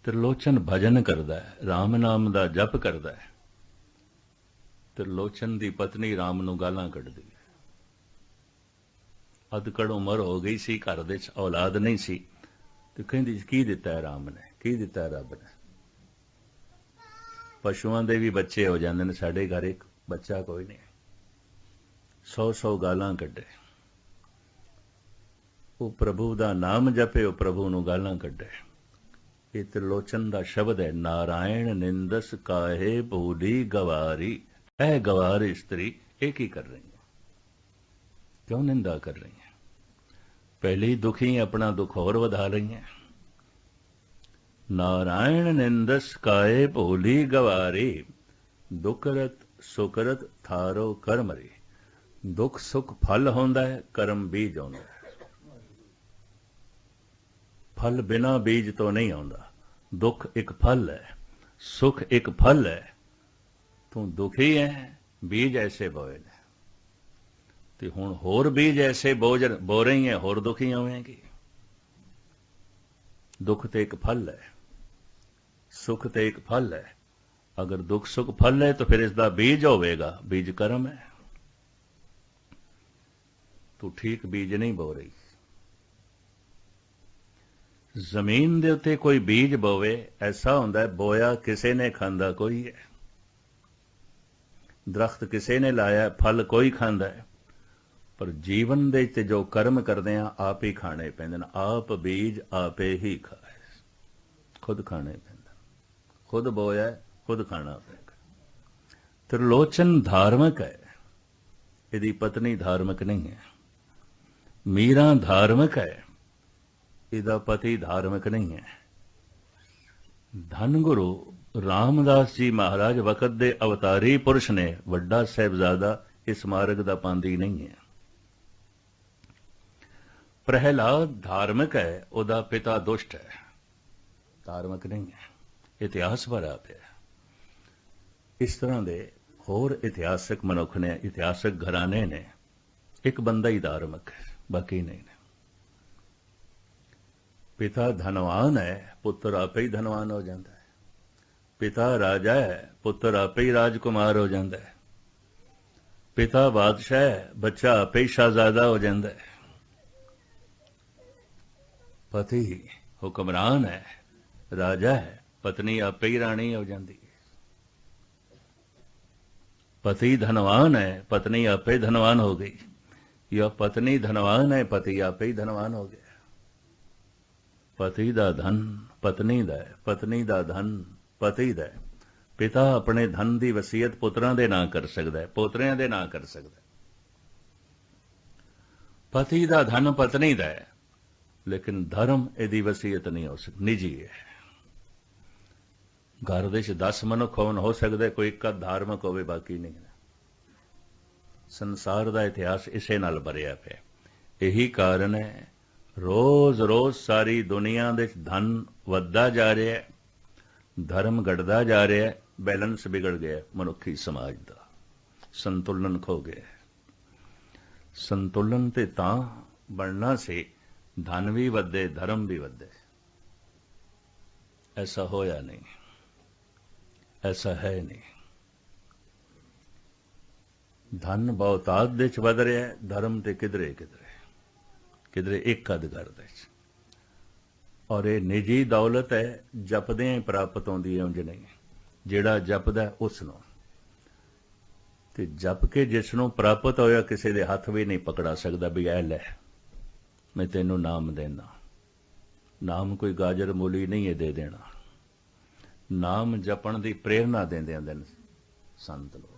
त्रिलोचन भजन करदा है, राम नाम दा जप करदा है। त्रिलोचन दी पत्नी राम नूं गालां कढदी है। अधकड़ उमर हो गई सी, घर दे औलाद नहीं सी, ते कहंदी की दिता है राम ने, की दिता है रब ने। पशुआं दे भी बच्चे हो जांदे ने, साडे घर एक बच्चा कोई नहीं। 100 गालां कढे। वो प्रभु दा नाम जपे, वो प्रभु नूं गालां कढे। ये त्रिलोचन दा शब्द है, नारायण निंदस काहे भूली गवारी। ऐ गवार स्त्री ये की कर रही है, क्यों निंदा कर रही है? पहले ही दुखी अपना दुख और बढ़ा रही है। नारायण निंदस काहे भूली गवारी, दुखरत सुकरत थारो कर्म रे। दुख सुख फल होंदा है, कर्म बीज आउंदा है। फल बिना बीज तो नहीं आउंदा। दुख एक फल है, सुख एक फल है। तू दुखी है, बीज ऐसे बोए ने, ते हुण होर बीज ऐसे बो रही है, होर दुखी होवेंगी। दुख ते एक फल है, सुख ते एक फल है। अगर दुख सुख फल है तो फिर इसका बीज होवेगा, बीज कर्म है। तू ठीक बीज नहीं बो रही। जमीन दे उत्ते कोई बीज बोवे, ऐसा होंदा है बोया किसे ने, खांदा कोई है। दरख्त किसे ने लाया, फल कोई खांदा है। पर जीवन दे ते जो कर्म करते हैं आप ही खाने पैंदे ने। आप बीज आपे ही खाए, खुद खाने पैंदा। खुद बोया खुद खाना पैंदा। त्रिलोचन धार्मिक है, यदि पत्नी धार्मिक नहीं है। मीरा धार्मिक है, इहदा पति धार्मिक नहीं है। धन गुरु रामदास जी महाराज वक़्त दे अवतारी पुरुष ने, वड्डा साहिबजादा इस मार्ग दा पांदी नहीं है। प्रहलाद धार्मिक है, उहदा पिता दुष्ट है, धार्मिक नहीं है। इतिहास भरा पिया। इस तरह दे होर इतिहासक मनुख ने, इतिहासक घराने ने। एक बंदा ही धार्मिक है, बाकी नहीं ने। पिता धनवान है, पुत्र आपे ही धनवान हो जाता है। पिता राजा है, पुत्र आपे ही राजकुमार हो जाता है। पिता बादशाह है, बच्चा आपे ही शाहजादा हो जाता है। पति हुक्मरान है, राजा है, पत्नी आपे ही रानी हो जाती है। पति धनवान है, पत्नी आपे धनवान हो गई, या पत्नी धनवान है, पति आपे ही धनवान हो गया। पति दा धन पत्नी दा है, पत्नी दा धन पति दा है। पिता अपने धन की वसीयत पुत्रां दे नां कर सकदा है, पोतरियां दे नां कर सकदा है। पति दा धन पत्नी दा है, लेकिन धर्म इहदी वसीयत नहीं हो सकती, निजी है। घर दे 10 मनुख होवन, हो सकदा कोई एक धार्मिक होवे, बाकी नहीं है। संसार दा इतिहास इसे नाल भरिया पिया। यही कारण है रोज रोज सारी दुनिया दे धन वधदा जा रहा है, धर्म घटदा जा रहा है। बैलेंस बिगड़ गया मनुखी समाज का, संतुलन खो गया। संतुलन ते तां बनना से धन भी वधे, धर्म भी वधे। ऐसा होया नहीं, ऐसा है नहीं। धन बहुतात दे च वध रहा है, धर्म ते किधरे किधरे किधरे एक कद कर दे। और ये निजी दौलत है, जपदे ही प्राप्त होंदी है, उंज नहीं। जिहड़ा जपदा उसनों, ते जप के जिसनों प्राप्त होया, किसी दे हथ भी नहीं पकड़ा सकदा भी ऐ लै मैं तेनों नाम देना। नाम कोई गाजर मूली नहीं है दे देना। नाम जपण दी प्रेरणा देंदे हैं संत लोग।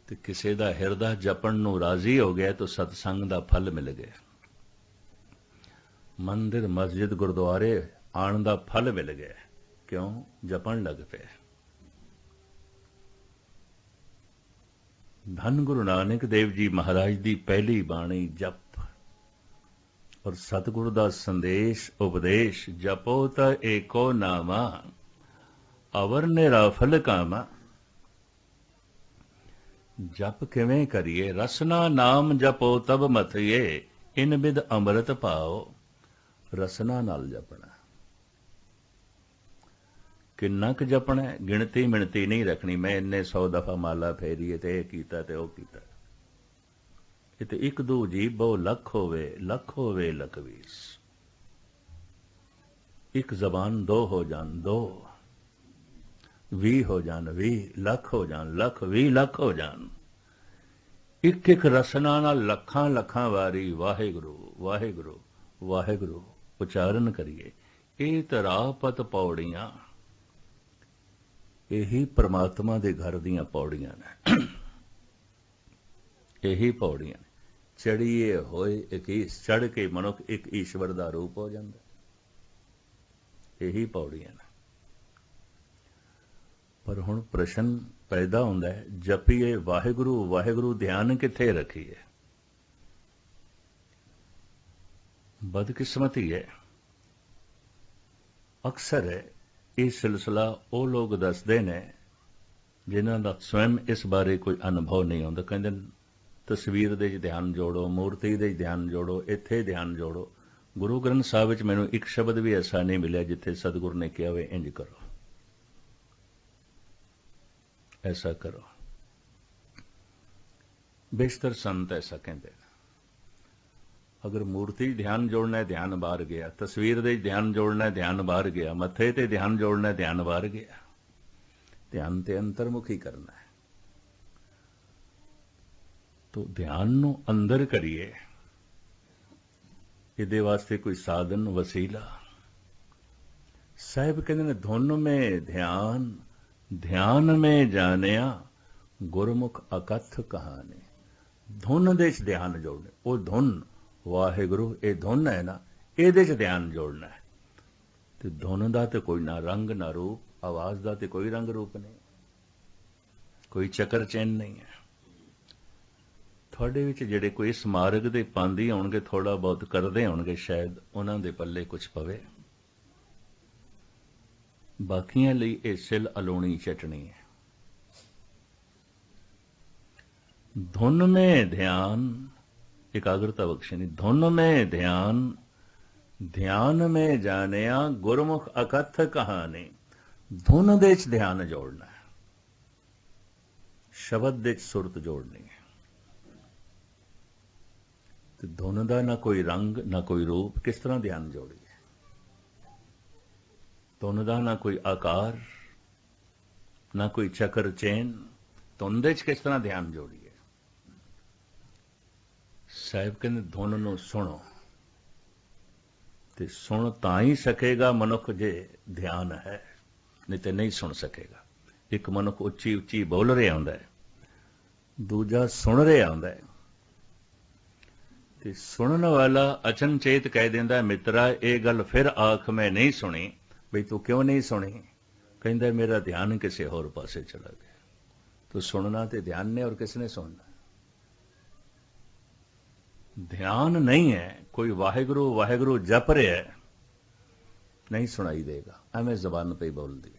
ते किसी दा हिरदा जपण नूं राजी हो गया तो सतसंग दा फल मिल गया। मंदिर मस्जिद गुरुद्वारे आण दा फल मिल गया। क्यों? जपण लग पे। धन गुरु नानक देव जी महाराज दी पहली बाणी जप और सतगुरु दा संदेश उपदेश, जपो त एको नामा अवर निराफल कामा। जप किवें करिए? रसना नाम जपो तब मथिए, इन बिद अमृत पाओ। रसना नाल जपना, किन्ना क जपना है, गिणती मिणती नहीं रखनी, मैं इन्ने 100 दफा माला फेरी ते यह कीता ते ओह कीता। ये तो एक दो जीव बहु लख होवे लखवीस। एक जबान दो हो जान दो, 20 हो जान 20, लख हो जान लख, 20 लख हो जान। एक एक रसना नाल लखां लखां वारी वाहिगुरु वाहिगुरु वाहिगुरु उचारण करिए। ਇਹ ਤਰਾਪਤ ਪੌੜੀਆਂ ਇਹੀ परमात्मा ਦੇ घर ਦੀਆਂ ਪੌੜੀਆਂ ਨੇ। ਇਹੀ ਪੌੜੀਆਂ ਨੇ। ਚੜੀਏ ਹੋਏ ਇਕੀਸ, ਚੜ ਕੇ ਮਨੁੱਖ ਇੱਕ ਈਸ਼ਵਰ ਦਾ ਰੂਪ ਹੋ ਜਾਂਦਾ। ਇਹੀ ਪੌੜੀਆਂ ਨੇ। ਪਰ ਹੁਣ ਪ੍ਰਸ਼ਨ ਪੈਦਾ ਹੁੰਦਾ ਹੈ, ਜਪੀਏ ਵਾਹਿਗੁਰੂ ਵਾਹਿਗੁਰੂ, ਧਿਆਨ ਕਿੱਥੇ ਰੱਖੀਏ? ਬਦਕਿਸਮਤੀ ਹੈ। ਅਕਸਰ ਇਹ ਸਿਲਸਿਲਾ ਉਹ ਲੋਕ ਦੱਸਦੇ ਨੇ ਜਿਨ੍ਹਾਂ ਦਾ ਸਵੈਮ ਇਸ ਬਾਰੇ ਕੋਈ ਅਨੁਭਵ ਨਹੀਂ ਹੁੰਦਾ। ਕਹਿੰਦੇ ਤਸਵੀਰ ਦੇ 'ਚ ਧਿਆਨ ਜੋੜੋ, ਮੂਰਤੀ ਦੇ 'ਚ ਧਿਆਨ ਜੋੜੋ, ਇੱਥੇ ਧਿਆਨ ਜੋੜੋ। ਗੁਰੂ ਗ੍ਰੰਥ ਸਾਹਿਬ ਵਿੱਚ ਮੈਨੂੰ ਇੱਕ ਸ਼ਬਦ ਵੀ ਐਸਾ ਨਹੀਂ ਮਿਲਿਆ ਜਿੱਥੇ ਸਤਿਗੁਰ ਨੇ ਕਿਹਾ ਵੇ ਇੰਜ ਕਰੋ, ਐਸਾ ਕਰੋ। ਬੇਸ਼ਤਰ ਸੰਤ ਐਸਾ ਕਹਿੰਦੇ ਨੇ। अगर मूर्ति ध्यान जोड़ना है, ध्यान बाहर गया। तस्वीर दे ध्यान जोड़ना है, ध्यान बाहर गया। मथे ते ध्यान जोड़ना है, ध्यान बाहर गया। ध्यान ते अंतर्मुखी करना है। तो ध्यान नू अंदर करिए, इहदे वास्ते कोई साधन वसीला। साहिब कहते ने धुन में ध्यान, ध्यान में जानिया, गुरमुख अकथ कहानी। धुन दे ध्यान जोड़ने, वो धुन वाहिगुरु ये धुन है ना, ਇਹਦੇ 'ਚ ਧਿਆਨ ਜੋੜਨਾ ਹੈ। ਤੇ ਧੁਨ ਦਾ ਤੇ ਕੋਈ ਨਾ ਰੰਗ ਨਾ ਰੂਪ, ਆਵਾਜ਼ ਦਾ ਤੇ ਕੋਈ ਰੰਗ ਰੂਪ ਨਹੀਂ, ਕੋਈ ਚੱਕਰ ਚੈਨ ਨਹੀਂ ਹੈ। ਤੁਹਾਡੇ ਵਿੱਚ ਜਿਹੜੇ ਕੋਈ ਇਸ ਮਾਰਗ ਦੇ ਪਾਂਦੀ ਹੋਣਗੇ, ਥੋੜਾ ਬਹੁਤ ਕਰਦੇ ਹੋਣਗੇ, ਸ਼ਾਇਦ ਉਹਨਾਂ ਦੇ ਪੱਲੇ ਕੁਝ ਪਵੇ। ਬਾਕੀਆਂ ਲਈ ਇਹ ਸਿਲ ਅਲੋਣੀ ਚਟਣੀ ਹੈ। धुन में ध्यान, एकाग्रता बख्शनी। धुन में ध्यान, ध्यान में जानिया, गुरमुख अकथ कहानी। धुन दे च ध्यान जोड़ना है, शब्द दे च सुरत जोड़नी है। तो धुन का ना कोई रंग ना कोई रूप, किस तरह ध्यान जोड़िए? धुन का ना कोई आकार ना कोई चक्र चैन, धुन दे च किस तरह ध्यान जोड़िए? ਸਾਹਿਬ ਕਹਿੰਦੇ ਧੁਨ ਨੂੰ ਸੁਣੋ, ਤੇ ਸੁਣ ਤਾਂ ਹੀ ਸਕੇਗਾ ਮਨੁੱਖ ਜੇ ਧਿਆਨ ਹੈ, ਨਹੀਂ ਤੇ ਨਹੀਂ ਸੁਣ ਸਕੇਗਾ। ਇੱਕ ਮਨੁੱਖ ਉੱਚੀ ਉੱਚੀ ਬੋਲ ਰਿਹਾ ਹੁੰਦਾ ਹੈ, ਦੂਜਾ ਸੁਣ ਰਿਹਾ ਹੁੰਦਾ ਹੈ। ਤੇ ਸੁਣਨ ਵਾਲਾ ਅਚਨਚੇਤ ਕਹਿ ਦਿੰਦਾ, ਮਿੱਤਰਾ ਇਹ ਗੱਲ ਫਿਰ ਆਖ ਮੈਂ ਨਹੀਂ ਸੁਣੀ। ਬਈ ਤੂੰ ਕਿਉਂ ਨਹੀਂ ਸੁਣੀ? ਕਹਿੰਦਾ ਮੇਰਾ ਧਿਆਨ ਕਿਸੇ ਹੋਰ ਪਾਸੇ ਚਲਾ ਗਿਆ। ਤੂੰ ਸੁਣਨਾ ਤੇ ਧਿਆਨ ਨੇ, ਔਰ ਕਿਸਨੇ ਸੁਣਨਾ? ध्यान नहीं है, कोई वाहिगुरु वाहिगुरु जप रहा है, नहीं सुनाई देगा, एवं जबान पे बोल दी।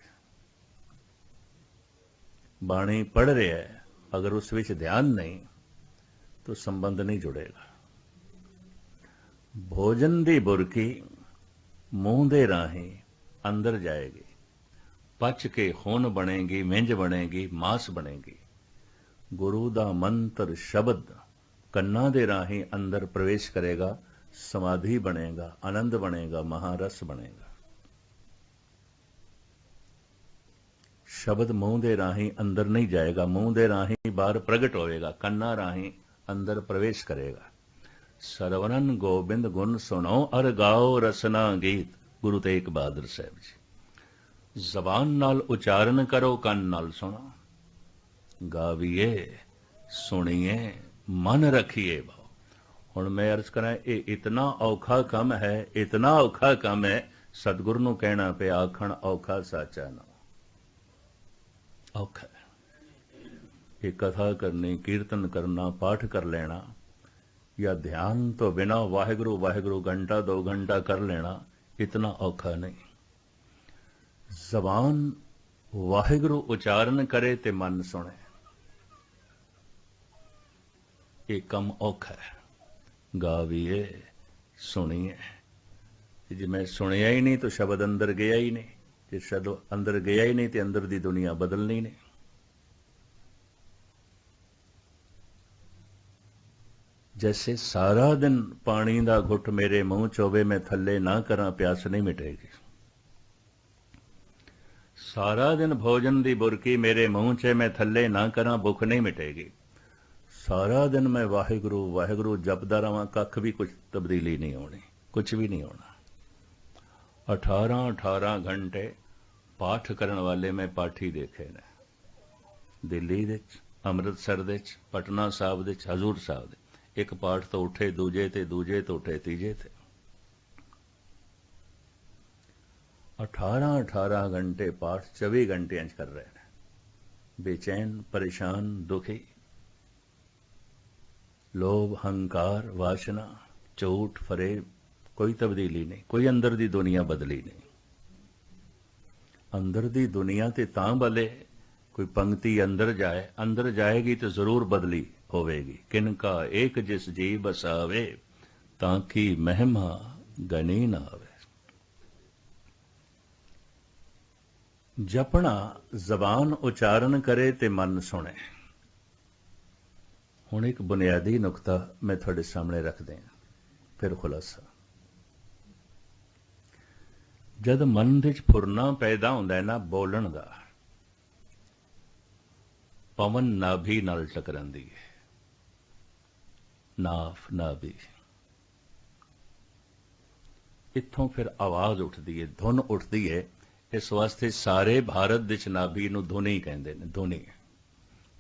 बाणी पढ़ रहा है, अगर उस विच ध्यान नहीं तो संबंध नहीं जुड़ेगा। भोजन दी बुरकी मूंह दे राही अंदर जाएगी, पच के खून बनेगी, मिंज बनेगी, मांस बनेगी। गुरु दा मंत्र शब्द ਕੰਨਾਂ ਦੇ ਰਾਹੀਂ ਅੰਦਰ ਪ੍ਰਵੇਸ਼ ਕਰੇਗਾ, ਸਮਾਧੀ ਬਣੇਗਾ, ਆਨੰਦ ਬਣੇਗਾ, ਮਹਾਰਸ ਬਣੇਗਾ। ਸ਼ਬਦ ਮੂੰਹ ਦੇ ਰਾਹੀਂ ਅੰਦਰ ਨਹੀਂ ਜਾਏਗਾ, ਮੂੰਹ ਦੇ ਰਾਹੀਂ ਬਾਹਰ ਪ੍ਰਗਟ ਹੋਵੇਗਾ, ਕੰਨਾਂ ਰਾਹੀਂ ਅੰਦਰ ਪ੍ਰਵੇਸ਼ ਕਰੇਗਾ। ਸਰਵਨਨ ਗੋਬਿੰਦ ਗੁਣ ਸੁਣੋ, ਅਰ ਗਾਓ ਰਸਨਾ ਗੀਤ। ਗੁਰੂ ਤੇਗ ਬਹਾਦਰ ਸਾਹਿਬ ਜੀ। ਜ਼ਬਾਨ ਨਾਲ ਉਚਾਰਨ ਕਰੋ, ਕੰਨ ਨਾਲ ਸੁਣੋ। ਗਾਵੀਏ ਸੁਣੀਏ, मन रखिए भाव। हुण मैं अर्ज करा, ये इतना औखा काम है, इतना औखा काम है, सतगुरु नूं कहना पे आखण औखा साचा ना औखा है। ये कथा करनी, कीर्तन करना, पाठ कर लेना, या ध्यान तो बिना वाहिगुरु वाहिगुरु घंटा 2 घंटा कर लेना, इतना औखा नहीं। जबान वाहिगुरु उच्चारण करे ते मन सुने, ये कम औखा है। गावीए सुनिए, जी मैं सुनिया ही नहीं तो शब्द अंदर गया ही नहीं, ਜੇ ਜਦੋਂ ਅੰਦਰ ਗਿਆ ਹੀ ਨਹੀਂ ਤੇ ਅੰਦਰ ਦੀ ਦੁਨੀਆ ਬਦਲਣੀ ਨਹੀਂ। जैसे सारा दिन पानी दा घुट मेरे मुंह च होवे मैं थल्ले ना करा प्यास नहीं मिटेगी। सारा दिन भोजन दी बुरकी मेरे मुंह च मैं थल्ले ना करा भुख नहीं मिटेगी। सारा दिन मैं वाहिगुरु वाहिगुरु जपदा रहां कख भी कुछ तब्दीली नहीं होनी, कुछ भी नहीं होना। 18 घंटे पाठ करन वाले मैं पाठी देखे ने दिल्ली दे च, अमृतसर दे च, पटना साहिब दे च, हजूर साहिब दे। एक पाठ तो उठे दूजे ते, दूजे तो उठे तीजे थे। 18 घंटे पाठ 24 घंटे कर रहे हैं, बेचैन परेशान दुखी। लोभ हंकार वासना झूठ फरेब कोई तब्दीली नहीं, कोई अंदर दी दुनिया बदली नहीं। अंदर दी दुनिया ते तां बले कोई पंक्ति अंदर जाए, अंदर जाएगी तो जरूर बदली होवेगी। किनका एक जिस जी बसावे ताकि महिमा गनी ना आवे। जपना जबान उचारण करे ते मन सुने। हुण एक बुनियादी नुकता मैं थोड़े सामने रख दें, फिर खुलासा। जद मन दे च फुरना पैदा हुंदा है ना बोलण दा, पवन नाभि नाल टकरांदी है। नाफ नाभि इत्थों फिर आवाज उठती है, धुन उठती है। इस वास्ते सारे भारत विच नाभि नूं धुनी कहंदे ने। धुनी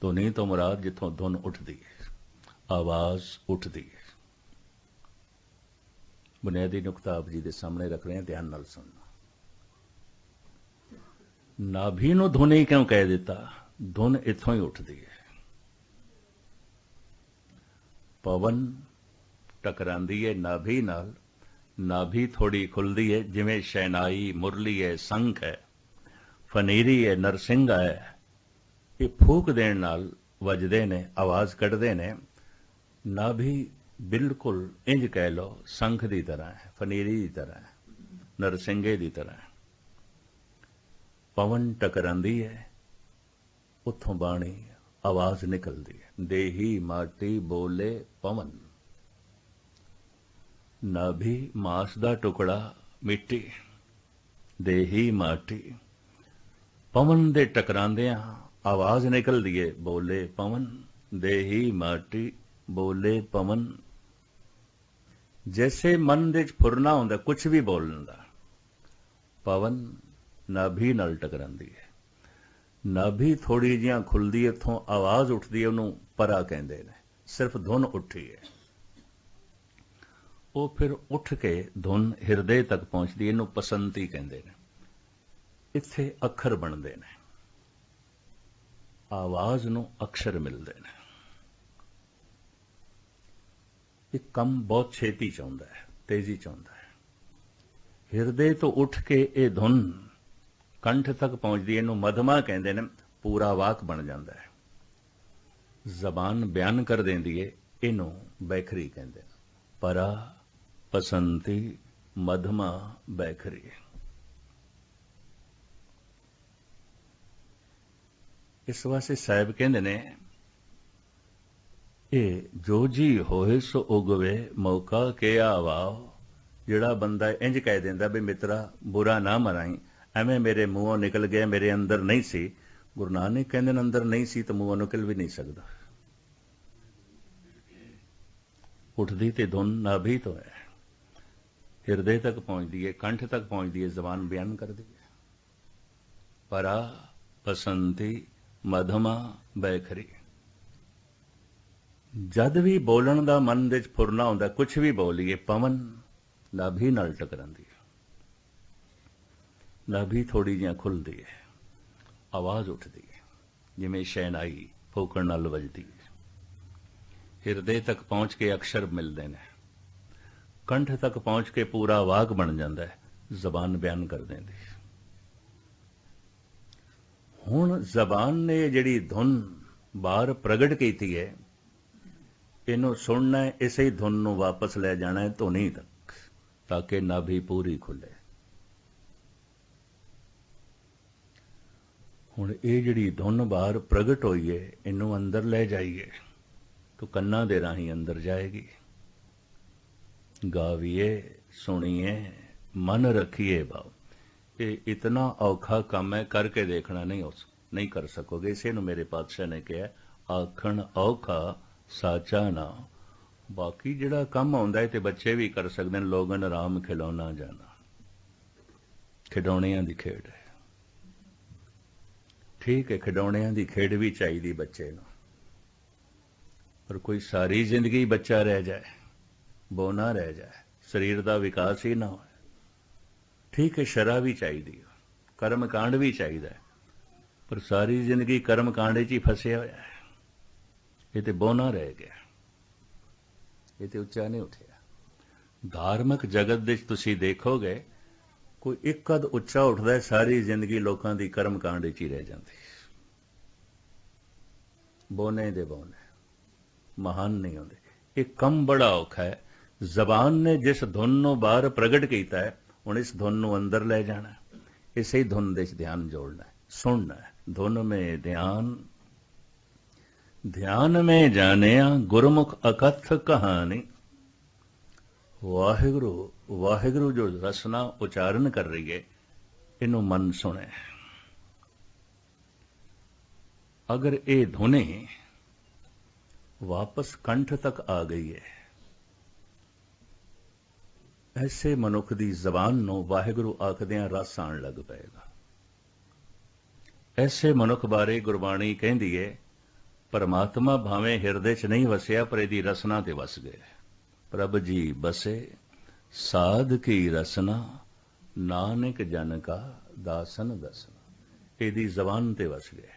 धुनी तो मुराद जिथों धुन उठती है, आवाज उठती है। बुनियादी नुकता आप जी दे सामने रख रहे हैं, ध्यान नाल सुनना। नाभि नूं धुनी क्यों कह दिता? धुन इत्थों ही उठती है। पवन टकरांदी है नाभि नाल, नाभि थोड़ी खुलदी है, जिवें शहनाई मुरली है, संख है, फनीरी है, नरसिंघा है। ये फूक देण नाल वजदे ने, आवाज कढ़दे ने। नाभि बिल्कुल इंज कह लो संख दी तरह है, फनीरी दी तरह है, नरसिंघे दी तरह है। पवन टकरांदी है, उत्थों बाणी आवाज निकलती है। देही माटी बोले पवन। नाभि मांस दा टुकड़ा मिट्टी, देही माटी। पवन दे टकरांदियां आवाज निकलदी है, बोले पवन। देही माटी बोले पवन। जैसे मन दे फुरना हुंदा कुछ भी बोलण दा, पवन नाभि नाल टकरांदी है। नाभि थोड़ी जिहां खुलदी है, इत्थों आवाज उठदी है, उहनूं परा कहंदे ने। सिर्फ धुन उठी है, वो फिर उठ के धुन हिरदे तक पहुंचदी है, इहनूं पसंती कहंदे ने। इत्थे अखर बनदे ने, आवाज नूं अक्षर मिलदे ने। एक कम बहुत छेती चाहुंदा है, तेजी चाहुंदा है। हिरदे तो उठ के ये धुन कंठ तक पहुंचती है, इनू मधमा कहते हैं। पूरा वाक बन जाता है, जबान बयान कर देंदी है, इनू बैखरी कहते हैं। परा पसंती मधमा बैखरी। इस वास्ते साहब कहते ने, ये जो जी होए सो उगवे मौका के आवाओ। जिहड़ा बंदा इंज कह देंदा भी मित्रा बुरा ना मनाई, एवें मेरे मुंहों निकल गया, मेरे अंदर नहीं सी। गुरु नानक कहंदे अंदर नहीं सी तो मुंहों निकल भी नहीं सकता। उठदी ते धुन नाभि तो है, हिरदे तक पहुंचती है, कंठ तक पहुंचती है, जबान बयान कर दी है। परा पसंती मधमा बैखरी। जद भी बोलन दा मन दे फुरना हुंदा, कुछ भी बोलीए, पवन नाभि नाल टकरांदी है। नाभि थोड़ी जिहां खुलदी है, आवाज उठदी है, जिवें शहनाई फूकण नाल वजदी है। हिरदे तक पहुंच के अक्षर मिलते हैं, कंठ तक पहुंच के पूरा वाक बन जाता है, जबान बयान कर देंदी। हुण जबान ने जिहड़ी धुन बाहर प्रगट की है, इनू सुनना है, इसे ही धुन नू वापस ले जाना है धुनी तक, ताकि नाभि पूरी खुले। ਹੁਣ ਇਹ ਜਿਹੜੀ ਧੁਨ ਬਾਹਰ ਪ੍ਰਗਟ ਹੋਈ ਹੈ, ਇਹਨੂੰ ਅੰਦਰ ਲੈ ਜਾਈਏ तो ਕੰਨਾਂ ਦੇ ਰਾਹੀਂ ਅੰਦਰ ਜਾਏਗੀ। गाविए सुनिए मन रखिए भाव। ये इतना औखा काम है, करके देखना नहीं कर सकोगे। इसे नु मेरे पातशाह ने कहा आखण औखा साचा ना। बाकी जिहड़ा काम आउंदा है ते बच्चे भी कर सकते हैं। लोगन राम खिलौना जाना, खिडौणियां दी खेड है, ठीक है, खिडौणियां दी खेड भी चाहिए बच्चे नूं, पर कोई सारी जिंदगी बच्चा रह जाए, बोना रह जाए, शरीर का विकास ही ना हो, ठीक है, शरा भी चाहिए, कर्म कांड भी चाहिए, पर सारी जिंदगी कर्म कांड च ही फसिया होया है। ये तो बोना रह गया, ये तो उच्चा नहीं उठिया। धार्मिक जगत दे तुसीं देखोगे कोई एक कद उच्चा उठता है, सारी जिंदगी लोगों की कर्म कांड च ही रह जाती, बोने दे बोने महान नहीं होंगे। एक कम बड़ा औखा है। जबान ने जिस धुन नूं बाहर प्रगट किया है, हुण इस धुन नूं अंदर ले जाना है, इसे ही धुन दे ध्यान जोड़ना है, सुनना है। धुन में ध्यान, ध्यान में जानिया गुरमुख अकथ कहानी। वाहिगुरु वाहिगुरु जो रसना उच्चारण कर रही है, इनू मन सुने। अगर ये धुने वापस कंठ तक आ गई है, ऐसे मनुख दी जबान नूं वाहिगुरु आखदियां रस आण लग पेगा। ऐसे मनुख बारे गुरबाणी कहंदी है, परमात्मा भावें हिरदे च नहीं वसिया, पर इहदी रसना ते वस गए। प्रभ जी बसे साध की रसना, नानक जन का दासन दसना। इहदी जबान ते वस गए,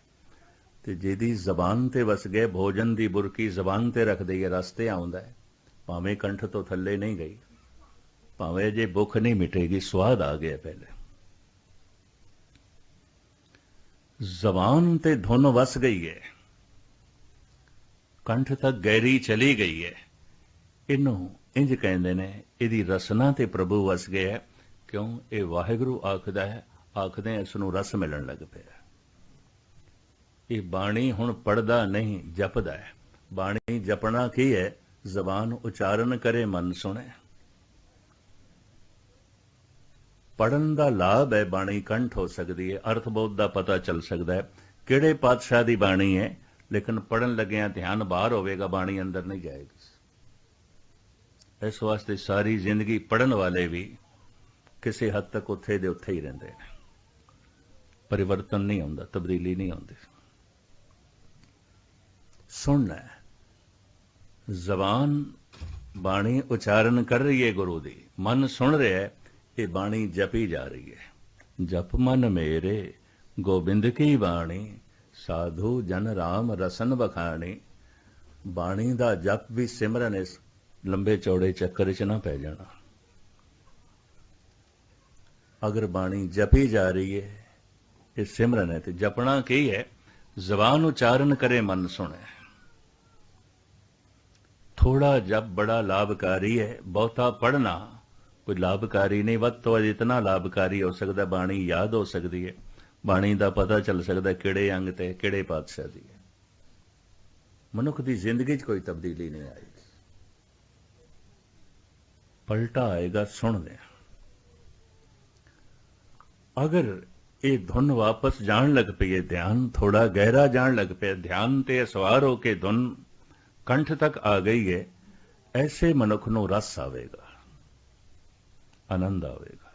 ते जिहदी जबान ते वस गए, भोजन दी बुरकी जबान ते रख दईए, रस्ते आउंदा है, भावें कंठ तो थल्ले नहीं गई, भावें जे भुख नहीं मिटेगी, स्वाद आ गया पहले। जबान ते धुन वस गई है, कंठ तक गहरी चली गई है, इनू इंज कहंदे ने इहदी रसना ते प्रभु वस गया। क्यों? ये वाहिगुरु आखदा है, आखदे इसनू रस मिलन लग पिया। ये बाणी हुण पढ़दा नहीं, जपदा है। बाणी जपना की है? जबान उच्चारण करे, मन सुने। पढ़न का लाभ है, बाणी कंठ हो सकती है, अर्थ बोध का पता चल सकता है किहड़े पातशाह की बाणी है, लेकिन पढ़न लग्या ध्यान बाहर होवेगा, बाणी अंदर नहीं जाएगी। इस वास्ते सारी जिंदगी पढ़न वाले भी किसी हद तक उत्थे दे उत्थे ही रहिंदे ने, परिवर्तन नहीं आउंदा, तब्दीली नहीं आउंदी। सुनना है, जबान बाणी उच्चारण कर रही है गुरु दी, मन सुन रहा है, ये बाणी जपी जा रही है। जप मन मेरे गोबिंद की बाणी, साधु जन राम रसन बखानी। बाणी दा जप भी सिमरन, इस लंबे चौड़े चक्कर च ना पै जाना। अगर बाणी जपी जा रही है, ये सिमरन है, तो जपना की है? जबान उच्चारण करे, मन सुने। थोड़ा जप बड़ा लाभकारी है, बहुता पढ़ना कोई लाभकारी नहीं। वध तो वध इतना लाभकारी हो सकता, बाणी याद हो सकती है, बाणी का पता चल सकता किहड़े अंग ते किहड़े पातशाह दी है। मनुख की जिंदगी च कोई तब्दीली नहीं आएगी, पलटा आएगा। सुन ले, अगर ये धुन वापस जान लग पई है, ध्यान थोड़ा गहरा जान लग पे, ध्यान ते सवार होके धुन कंठ तक आ गई है, ऐसे मनुख नूं रस आवेगा, आनंद आवेगा।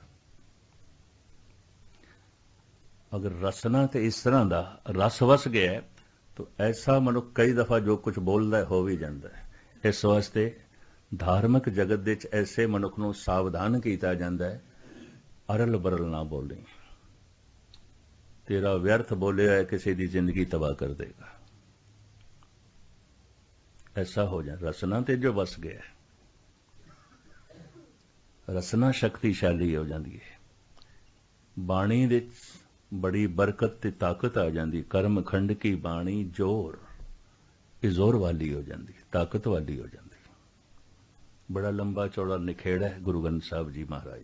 अगर रसना ते इस तरह का रस वस गया है, तो ऐसा मनुख कई दफा जो कुछ बोलता है हो भी जाता है। इस वास्ते धार्मिक जगत दे ऐसे मनुख नूं सावधान किया जाता है, अरल बरल ना बोली, तेरा व्यर्थ बोलिया है किसी की जिंदगी तबाह कर देगा। ऐसा हो जाए, रसना ते जो वस गया है, रसना शक्तिशाली हो जाती है। बाणी दे बड़ी बरकत ते ताकत आ जाती। कर्म खंड की बाणी जोर, ये जोर वाली हो जाती, ताकत वाली हो जाती। बड़ा लंबा चौड़ा निखेड़ा है गुरु ग्रंथ साहब जी महाराज।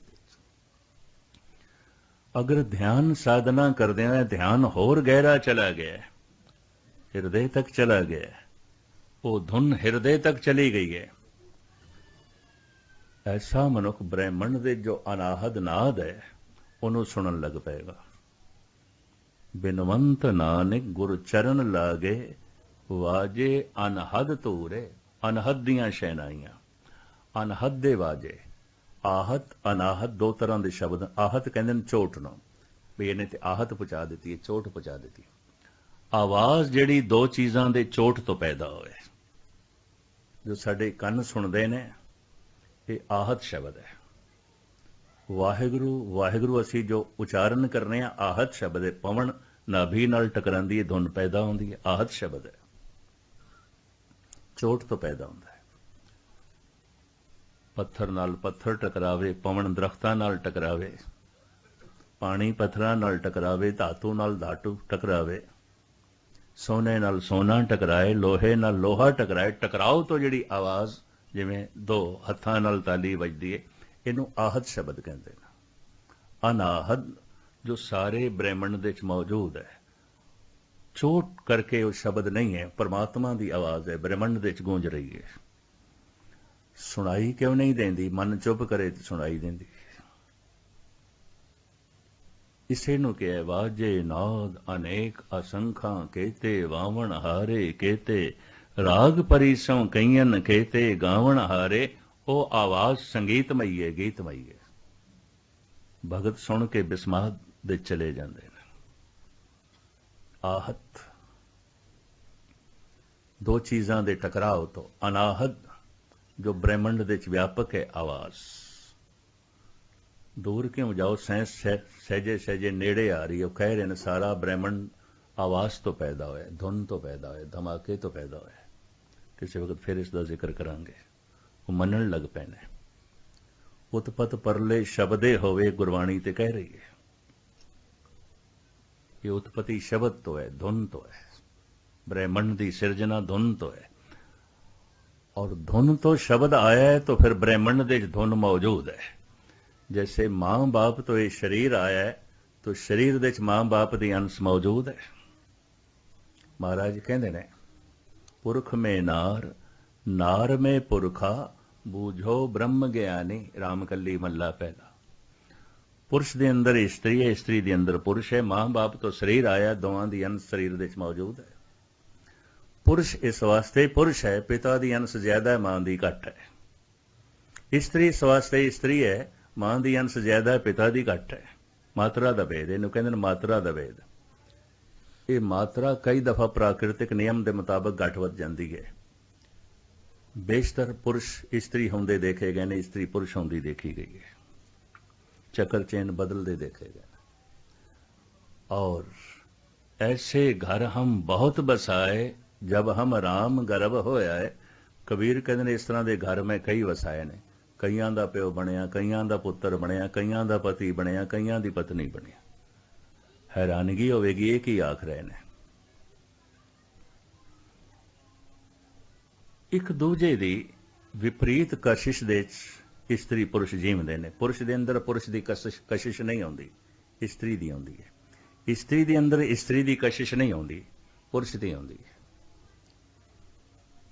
अगर ध्यान साधना करदे हैं ध्यान होर गहरा चला गया, हिरदे तक चला गया, वो धुन हिरदे तक चली गई है, ऐसा मनुख ब्रह्मंड दे जो अनाहद नाद है ਉਹਨੂੰ ਸੁਣਨ ਲੱਗ ਪਏਗਾ। ਬਿਨਵੰਤ ਨਾਨਕ ਗੁਰ ਚਰਨ ਲਾਗੇ ਵਾਜੇ ਅਨਹਦ ਧੂਰੇ। ਅਨਹਦ ਦੀਆਂ ਸ਼ਹਿਨਾਈਆਂ, ਅਨਹਦ ਦੇ ਵਾਜੇ। ਆਹਤ ਅਨਾਹਤ ਦੋ ਤਰ੍ਹਾਂ ਦੇ ਸ਼ਬਦ। ਆਹਤ ਕਹਿੰਦੇ ਨੇ ਚੋਟ ਨੂੰ, ਵੀ ਇਹਨੇ ਤੇ ਆਹਤ ਪਹੁੰਚਾ ਦਿੱਤੀ ਹੈ, ਚੋਟ ਪਹੁੰਚਾ ਦਿੱਤੀ। ਆਵਾਜ਼ ਜਿਹੜੀ ਦੋ ਚੀਜ਼ਾਂ ਦੇ ਚੋਟ ਤੋਂ ਪੈਦਾ ਹੋਏ, ਜੋ ਸਾਡੇ ਕੰਨ ਸੁਣਦੇ ਨੇ, ਇਹ ਆਹਤ ਸ਼ਬਦ ਹੈ। ਵਾਹਿਗੁਰੂ ਵਾਹਿਗੁਰੂ ਅਸੀਂ ਜੋ ਉਚਾਰਨ ਕਰਨੇ ਆ, ਆਹਤ ਸ਼ਬਦ ਹੈ। ਪਵਨ ਨਾਭੀ ਨਾਲ ਟਕਰਾਉਂਦੀ ਹੈ, ਧੁਨ ਪੈਦਾ ਹੁੰਦੀ ਹੈ, ਆਹਤ ਸ਼ਬਦ ਹੈ, ਚੋਟ ਤੋਂ ਪੈਦਾ ਹੁੰਦਾ ਹੈ। ਪੱਥਰ ਨਾਲ ਪੱਥਰ ਟਕਰਾਵੇ, ਪਵਨ ਦਰਖਤਾਂ ਨਾਲ ਟਕਰਾਵੇ, ਪਾਣੀ ਪੱਥਰਾਂ ਨਾਲ ਟਕਰਾਵੇ, ਧਾਤੂ ਨਾਲ ਧਾਤੂ ਟਕਰਾਵੇ, ਸੋਨੇ ਨਾਲ ਸੋਨਾ ਟਕਰਾਏ, ਲੋਹੇ ਨਾਲ ਲੋਹਾ ਟਕਰਾਏ, ਟਕਰਾਓ ਤੋਂ ਜਿਹੜੀ ਆਵਾਜ਼ ਜਿਵੇਂ ਦੋ ਹੱਥਾਂ ਨਾਲ ਤਾਲੀ ਵੱਜਦੀ ਹੈ, ਇਹਨੂੰ ਆਹਤ ਸ਼ਬਦ ਕਹਿੰਦੇ ਨੇ। ਅਨਾਹਦ ਜੋ ਸਾਰੇ ਬ੍ਰਹਿਮੰਡ ਦੇ ਵਿੱਚ ਮੌਜੂਦ ਹੈ, ਚੋਟ ਕਰਕੇ ਉਹ ਸ਼ਬਦ ਨਹੀਂ ਹੈ, ਪਰਮਾਤਮਾ ਦੀ ਆਵਾਜ਼ ਹੈ, ਬ੍ਰਹਿਮੰਡ ਦੇ ਵਿੱਚ ਗੂੰਜ ਰਹੀ ਹੈ। ਸੁਣਾਈ ਕਿਉਂ ਨਹੀਂ ਦਿੰਦੀ? ਮਨ ਚੁੱਪ ਕਰੇ ਤੇ ਸੁਣਾਈ ਦਿੰਦੀ। ਇਸੇ ਨੂੰ ਕਿਹਾ ਵਾਜੇ ਨਾਦ ਅਨੇਕ ਅਸੰਖਾਂ ਕੇਤੇ ਵਾਵਣ ਹਾਰੇ ਕੇਤੇ ਰਾਗ ਪਰਿਸੋਂ ਕਈਨ ਕੇਤੇ ਗਾਵਣ ਹਾਰੇ। ਉਹ ਆਵਾਜ਼ ਸੰਗੀਤਮਈ ਹੈ, ਗੀਤਮਈ ਹੈ। ਭਗਤ ਸੁਣ ਕੇ ਬਿਸਮਾਦ ਦੇ ਚਲੇ ਜਾਂਦੇ ਨੇ। ਆਹਤ ਦੋ ਚੀਜ਼ਾਂ ਦੇ ਟਕਰਾਓ ਤੋਂ। ਅਨਾਹਦ ਜੋ ਬ੍ਰਹਿਮੰਡ ਦੇ ਵਿੱਚ ਵਿਆਪਕ ਹੈ ਆਵਾਜ਼। ਦੂਰ ਕਿਉਂ ਜਾਓ, ਸਹਿਜੇ ਸਹਿਜੇ ਨੇੜੇ ਆ ਰਹੀ ਹੈ। ਉਹ ਕਹਿ ਰਹੇ ਨੇ ਸਾਰਾ ਬ੍ਰਹਿਮੰਡ ਆਵਾਜ਼ ਤੋਂ ਪੈਦਾ ਹੋਇਆ, ਧੁਨ ਤੋਂ ਪੈਦਾ ਹੋਇਆ, ਧਮਾਕੇ ਤੋਂ ਪੈਦਾ ਹੋਇਆ। ਕਿਸੇ ਵਕਤ ਫਿਰ ਇਸ ਦਾ ਜ਼ਿਕਰ ਕਰਾਂਗੇ। ਉਹ ਮੰਨਣ ਲੱਗ ਪਏ ਨੇ। ਉਤਪਤ ਪਰਲੇ ਸ਼ਬਦੇ ਹੋਵੇ, ਗੁਰਬਾਣੀ ਤੇ ਕਹਿ ਰਹੀ ਹੈ। ਇਹ ਉਤਪਤੀ ਸ਼ਬਦ ਤੋਂ ਹੈ, ਧੁਨ ਤੋਂ ਹੈ। ਬ੍ਰਹਿਮੰਡ ਦੀ ਸਿਰਜਣਾ ਧੁਨ ਤੋਂ ਹੈ। और धुन तो शब्द आया है तो फिर ब्रह्मंड दे धुन मौजूद है। जैसे मां बाप तो ये शरीर आया है तो शरीर दे मां बाप दी अंश मौजूद है। महाराज कहते ने पुरख में नार, नार में पुरखा, बूझो ब्रह्म ज्ञानी। रामकली मल्ला पहला। पुरुष दे अंदर स्त्री है, स्त्री दे अंदर पुरुष है। मां बाप तो शरीर आया, दोवां दी अंश शरीर दे मौजूद है। पुरुष इस वास्ते पुरुष है, पिता दी अंश ज्यादा है, मां दी घट है। स्त्री इस वास्ते स्त्री है, मां दी अंश ज्यादा है, पिता दी घट है। मात्रा दा भेद, इहनूं कहंदे ने मात्रा दा भेद। ये मात्रा कई दफा प्राकृतिक नियम के मुताबिक घट वध जाती है। बेशतर पुरुष स्त्री होंदे देखे गए ने, स्त्री पुरुष होंदी देखी गई है। चक्कर चेन बदलते देखे गए। और ऐसे घर हम बहुत बसाए जब हम राम गर्भ होया है। कबीर कहते ने इस तरह के घर में कई वसाए ने। कईयां दा प्यो बनया, कईयां दा पुत्र बनया, कईयां दा पति बनया, कईयां दी पत्नी बनया। हैरानगी होवेगी ये की आख रहे ने। एक दूजे दी विपरीत कशिश दे स्त्री पुरुष जीवदे ने। पुरुष दे अंदर पुरुष दी कशिश नहीं आउंदी, स्त्री दी आउंदी है। स्त्री दे अंदर स्त्री दी कशिश नहीं आउंदी, पुरुष दी आउंदी है।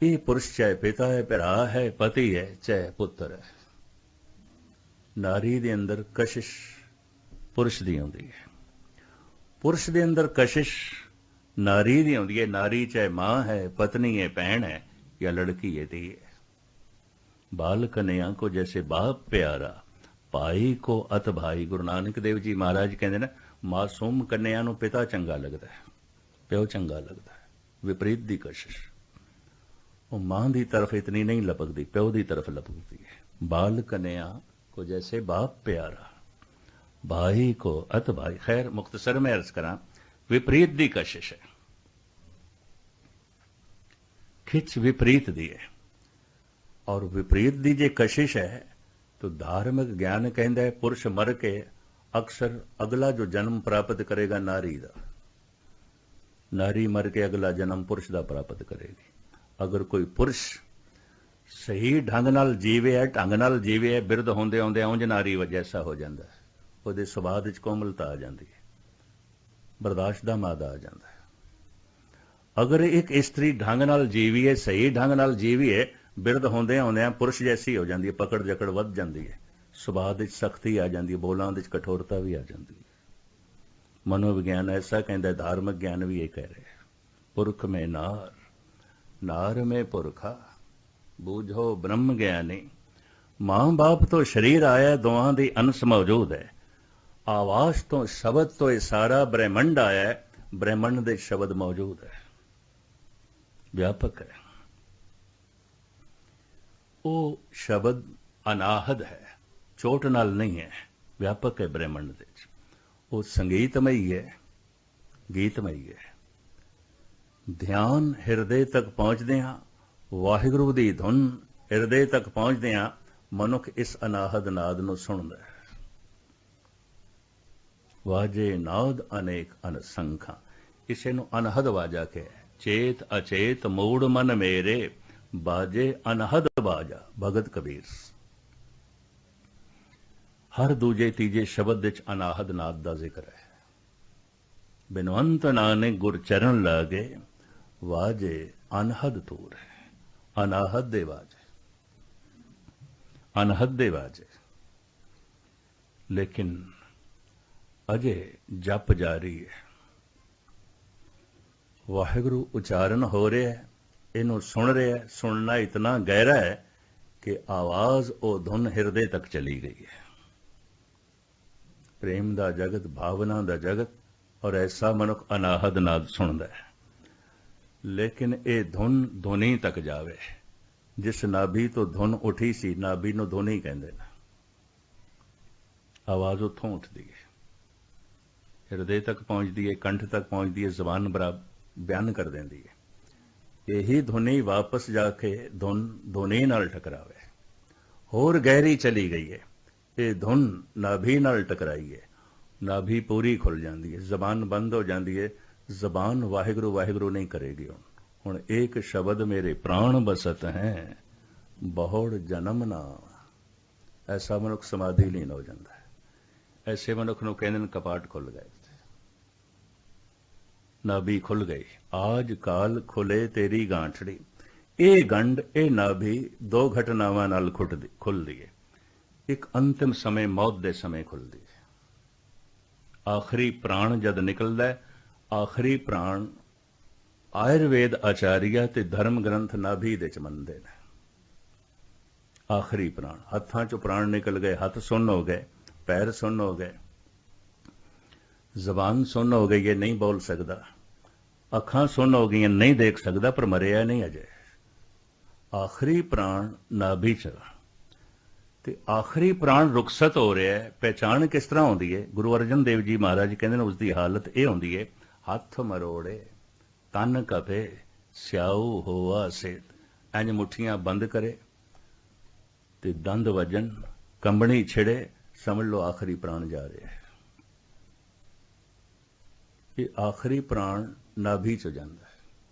ये पुरुष चाहे पिता है, भरा है, पति है, चाहे पुत्र है। नारी दे अंदर कशिश पुरुष दी आउंदी है, पुरुष दे अंदर कशिश नारी दी आउंदी है। नारी चाहे मां है, पत्नी है, भैन है या लड़की है, धी है। बाल कन्या को जैसे बाप प्यारा, भाई को अत भाई। गुरु नानक देव जी महाराज कहते ना, मासूम कन्या नूं पिता चंगा लगता है, प्यो चंगा लगता है। विपरीत दी कशिश वो मां की तरफ इतनी नहीं लपकती, प्यो की तरफ लपकती है। बाल कन्या को जैसे बाप प्यारा, भाई को अत भाई। खैर मुख्तसर में अर्ज करा, विपरीत दी कशिश है। खिच विपरीत दी है। और विपरीत दी जे कशिश है तो धार्मिक ज्ञान कहता है पुरुष मर के अक्सर अगला जो जन्म प्राप्त करेगा नारी का, नारी मर के अगला जन्म पुरुष का प्राप्त करेगी। अगर कोई पुरुष सही ढंग नाल जीवे है, ढंग नाल जीवे है, बिरध होंदे होंदे उंज नारी जैसा हो जाता है। ਉਹਦੇ ਸੁਭਾਅ ਵਿੱਚ ਕੋਮਲਤਾ ਆ ਜਾਂਦੀ ਹੈ, ਬਰਦਾਸ਼ਤ ਦਾ ਮਾਦਾ ਆ ਜਾਂਦਾ ਹੈ। ਅਗਰ ਇੱਕ ਇਸਤਰੀ ਢੰਗ ਨਾਲ ਜੀਵੀਏ, ਸਹੀ ਢੰਗ ਨਾਲ ਜੀਵੀਏ, ਬਿਰਧ ਹੁੰਦਿਆਂ ਹੁੰਦਿਆਂ ਪੁਰਸ਼ ਜੈਸੀ ਹੋ ਜਾਂਦੀ ਹੈ, ਪਕੜ ਜਕੜ ਵੱਧ ਜਾਂਦੀ ਹੈ, ਸੁਭਾਅ ਵਿੱਚ ਸਖਤੀ ਆ ਜਾਂਦੀ ਹੈ, ਬੋਲਾਂ ਵਿੱਚ ਕਠੋਰਤਾ ਵੀ ਆ ਜਾਂਦੀ ਹੈ। ਮਨੋਵਿਗਿਆਨ ਐਸਾ ਕਹਿੰਦਾ, ਧਾਰਮਿਕ ਗਿਆਨ ਵੀ ਇਹ ਕਹਿ ਰਿਹਾ, ਪੁਰਖ ਮੇਂ ਨਾਰ, ਨਾਰ ਮੇਂ ਪੁਰਖਾ, ਬੂਝੋ ਬ੍ਰਹਮ ਗਿਆਨੀ। ਮਾਂ ਬਾਪ ਤੋਂ ਸਰੀਰ ਆਇਆ, ਦੋਹਾਂ ਦੀ ਅੰਸ਼ ਮੌਜੂਦ ਹੈ। ਆਵਾਜ਼ ਤੋਂ, ਸ਼ਬਦ ਤੋਂ ਇਹ ਸਾਰਾ ਬ੍ਰਹਿਮੰਡ ਆਇਆ ਹੈ, ਬ੍ਰਹਿਮੰਡ ਦੇ ਸ਼ਬਦ ਮੌਜੂਦ ਹੈ, ਵਿਆਪਕ ਹੈ। ਉਹ ਸ਼ਬਦ ਅਨਾਹਦ ਹੈ, ਚੋਟ ਨਾਲ ਨਹੀਂ ਹੈ, ਵਿਆਪਕ ਹੈ ਬ੍ਰਹਿਮੰਡ ਦੇ ਵਿੱਚ। ਉਹ ਸੰਗੀਤਮਈ ਹੈ, ਗੀਤਮਈ ਹੈ। ਧਿਆਨ ਹਿਰਦੇ ਤੱਕ ਪਹੁੰਚਦੇ ਹਾਂ, ਵਾਹਿਗੁਰੂ ਦੀ ਧੁਨ ਹਿਰਦੇ ਤੱਕ ਪਹੁੰਚਦੇ ਹਾਂ, ਮਨੁੱਖ ਇਸ ਅਨਾਹਦ ਨਾਦ ਨੂੰ ਸੁਣਦਾ ਹੈ। ਵਾਜੇ ਨਾਦ ਅਨੇਕ ਅਨਸੰਖਾਂ, ਇਸੇ ਨੂੰ ਅਨਹਦ ਵਾਜਾ ਕੇ, ਚੇਤ ਅਚੇਤ ਮੂੜ ਮਨ ਮੇਰੇ, ਬਾਜੇ ਅਨਹਦ ਬਾਜਾ, ਭਗਤ ਕਬੀਰ। ਹਰ ਦੂਜੇ ਤੀਜੇ ਸ਼ਬਦ ਵਿੱਚ ਅਨਾਹਦ ਨਾਦ ਦਾ ਜ਼ਿਕਰ ਹੈ। ਬਿਨਵੰਤ ਨਾਨਕ ਗੁਰ ਚਰਨ ਲਾਗੇ, ਵਾਜੇ ਅਨਹਦ ਤੂਰ ਹੈ, ਅਨਾਹਦ ਦੇ ਵਾਜੇ, ਅਨਹਦ ਦੇ ਵਾਜੇ। ਲੇਕਿਨ ਅਜੇ ਜਪ ਜਾਰੀ ਹੈ, ਵਾਹਿਗੁਰੂ ਉਚਾਰਨ ਹੋ ਰਿਹਾ ਹੈ, ਇਹਨੂੰ ਸੁਣ ਰਿਹਾ ਹੈ। ਸੁਣਨਾ ਇਤਨਾ ਗਹਿਰਾ ਹੈ ਕਿ ਆਵਾਜ਼ ਉਹ ਧੁਨ ਹਿਰਦੇ ਤੱਕ ਚਲੀ ਗਈ ਹੈ। ਪ੍ਰੇਮ ਦਾ ਜਗਤ, ਭਾਵਨਾ ਦਾ ਜਗਤ, ਔਰ ਐਸਾ ਮਨੁੱਖ ਅਨਾਹਦ ਨਾਦ ਸੁਣਦਾ ਹੈ। ਲੇਕਿਨ ਇਹ ਧੁਨ ਧੁਨੀ ਤੱਕ ਜਾਵੇ, ਜਿਸ ਨਾਭੀ ਤੋਂ ਧੁਨ ਉੱਠੀ ਸੀ, ਨਾਭੀ ਨੂੰ ਧੁਨੀ ਕਹਿੰਦੇ ਨੇ। ਆਵਾਜ਼ ਉੱਥੋਂ ਉੱਠਦੀ ਹੈ, ਹਿਰਦੇ ਤੱਕ ਪਹੁੰਚਦੀ ਹੈ, ਕੰਠ ਤੱਕ ਪਹੁੰਚਦੀ ਹੈ, ਜ਼ਬਾਨ ਬਿਆਨ ਕਰ ਦਿੰਦੀ ਹੈ। ਇਹੀ ਧੁਨੀ ਵਾਪਸ ਜਾ ਕੇ ਧੁਨੀ ਨਾਲ ਟਕਰਾਵੇ, ਹੋਰ ਗਹਿਰੀ ਚਲੀ ਗਈ ਹੈ। ਇਹ ਧੁਨ ਨਾਭੀ ਨਾਲ ਟਕਰਾਈ ਹੈ, ਨਾਭੀ ਪੂਰੀ ਖੁੱਲ ਜਾਂਦੀ ਹੈ, ਜ਼ਬਾਨ ਬੰਦ ਹੋ ਜਾਂਦੀ ਹੈ, ਜ਼ਬਾਨ ਵਾਹਿਗੁਰੂ ਵਾਹਿਗੁਰੂ ਨਹੀਂ ਕਰੇਗੀ। ਹੁਣ ਇੱਕ ਸ਼ਬਦ ਮੇਰੇ ਪ੍ਰਾਣ ਬਸਤ ਹੈ, ਬਹੁੜ ਜਨਮ ਨਾ। ਐਸਾ ਮਨੁੱਖ ਸਮਾਧੀ ਲੀਨ ਹੋ ਜਾਂਦਾ ਹੈ। ਐਸੇ ਮਨੁੱਖ ਨੂੰ ਕਹਿੰਦੇ ਨੇ ਕਪਾਟ ਖੁੱਲ ਗਏ, ਨਾਭੀ ਖੁੱਲ ਗਈ। ਆਜ ਕਾਲ ਖੁੱਲੇ ਤੇਰੀ ਗਾਂਠੜੀ। ਇਹ ਗੰਢ, ਇਹ ਨਾਭੀ ਦੋ ਘਟਨਾਵਾਂ ਨਾਲ ਖੁੱਲਦੀ ਹੈ। ਇੱਕ ਅੰਤਿਮ ਸਮੇਂ, ਮੌਤ ਦੇ ਸਮੇਂ ਖੁੱਲਦੀ ਹੈ। ਆਖਰੀ ਪ੍ਰਾਣ ਜਦ ਨਿਕਲਦਾ ਹੈ, ਆਖਰੀ ਪ੍ਰਾਣ ਆਯੁਰਵੇਦ ਆਚਾਰੀਆ ਤੇ ਧਰਮ ਗ੍ਰੰਥ ਨਾਭੀ ਦੇ ਚ ਮੰਨਦੇ ਨੇ। ਆਖਰੀ ਪ੍ਰਾਣ, ਹੱਥਾਂ ਚੋਂ ਪ੍ਰਾਣ ਨਿਕਲ ਗਏ, ਹੱਥ ਸੁੰਨ ਹੋ ਗਏ, ਪੈਰ ਸੁੰਨ ਹੋ ਗਏ, ਜ਼ਬਾਨ ਸੁੰਨ ਹੋ ਗਈ ਹੈ, ਨਹੀਂ ਬੋਲ ਸਕਦਾ, ਅੱਖਾਂ ਸੁੰਨ ਹੋ ਗਈਆਂ, ਨਹੀਂ ਦੇਖ ਸਕਦਾ, ਪਰ ਮਰਿਆ ਨਹੀਂ ਅਜੇ। ਆਖਰੀ ਪ੍ਰਾਣ ਨਾਭੀ ਚ, ਤੇ ਆਖਰੀ ਪ੍ਰਾਣ ਰੁਖਸਤ ਹੋ ਰਿਹਾ ਹੈ। ਪਹਿਚਾਣ ਕਿਸ ਤਰ੍ਹਾਂ ਹੁੰਦੀ ਹੈ? ਗੁਰੂ ਅਰਜਨ ਦੇਵ ਜੀ ਮਹਾਰਾਜ ਕਹਿੰਦੇ ਨੇ, ਉਸ ਦੀ ਹਾਲਤ ਇਹ ਹੁੰਦੀ ਹੈ, ਹੱਥ ਮਰੋੜੇ, ਤਨ ਕਪੇ, ਸਿਆਊ ਹੋਆ ਸੇਤ। ਇੰਜ ਮੁੱਠੀਆਂ ਬੰਦ ਕਰੇ ਤੇ ਦੰਦ ਵੱਜਣ, ਕੰਬਣੀ ਛਿੜੇ, ਸਮਝ ਲਓ ਆਖਰੀ ਪ੍ਰਾਣ ਜਾ ਰਿਹਾ ਹੈ। ਇਹ ਆਖਰੀ ਪ੍ਰਾਣ ਨਾਭੀ ਚ ਜਾਂਦਾ ਹੈ,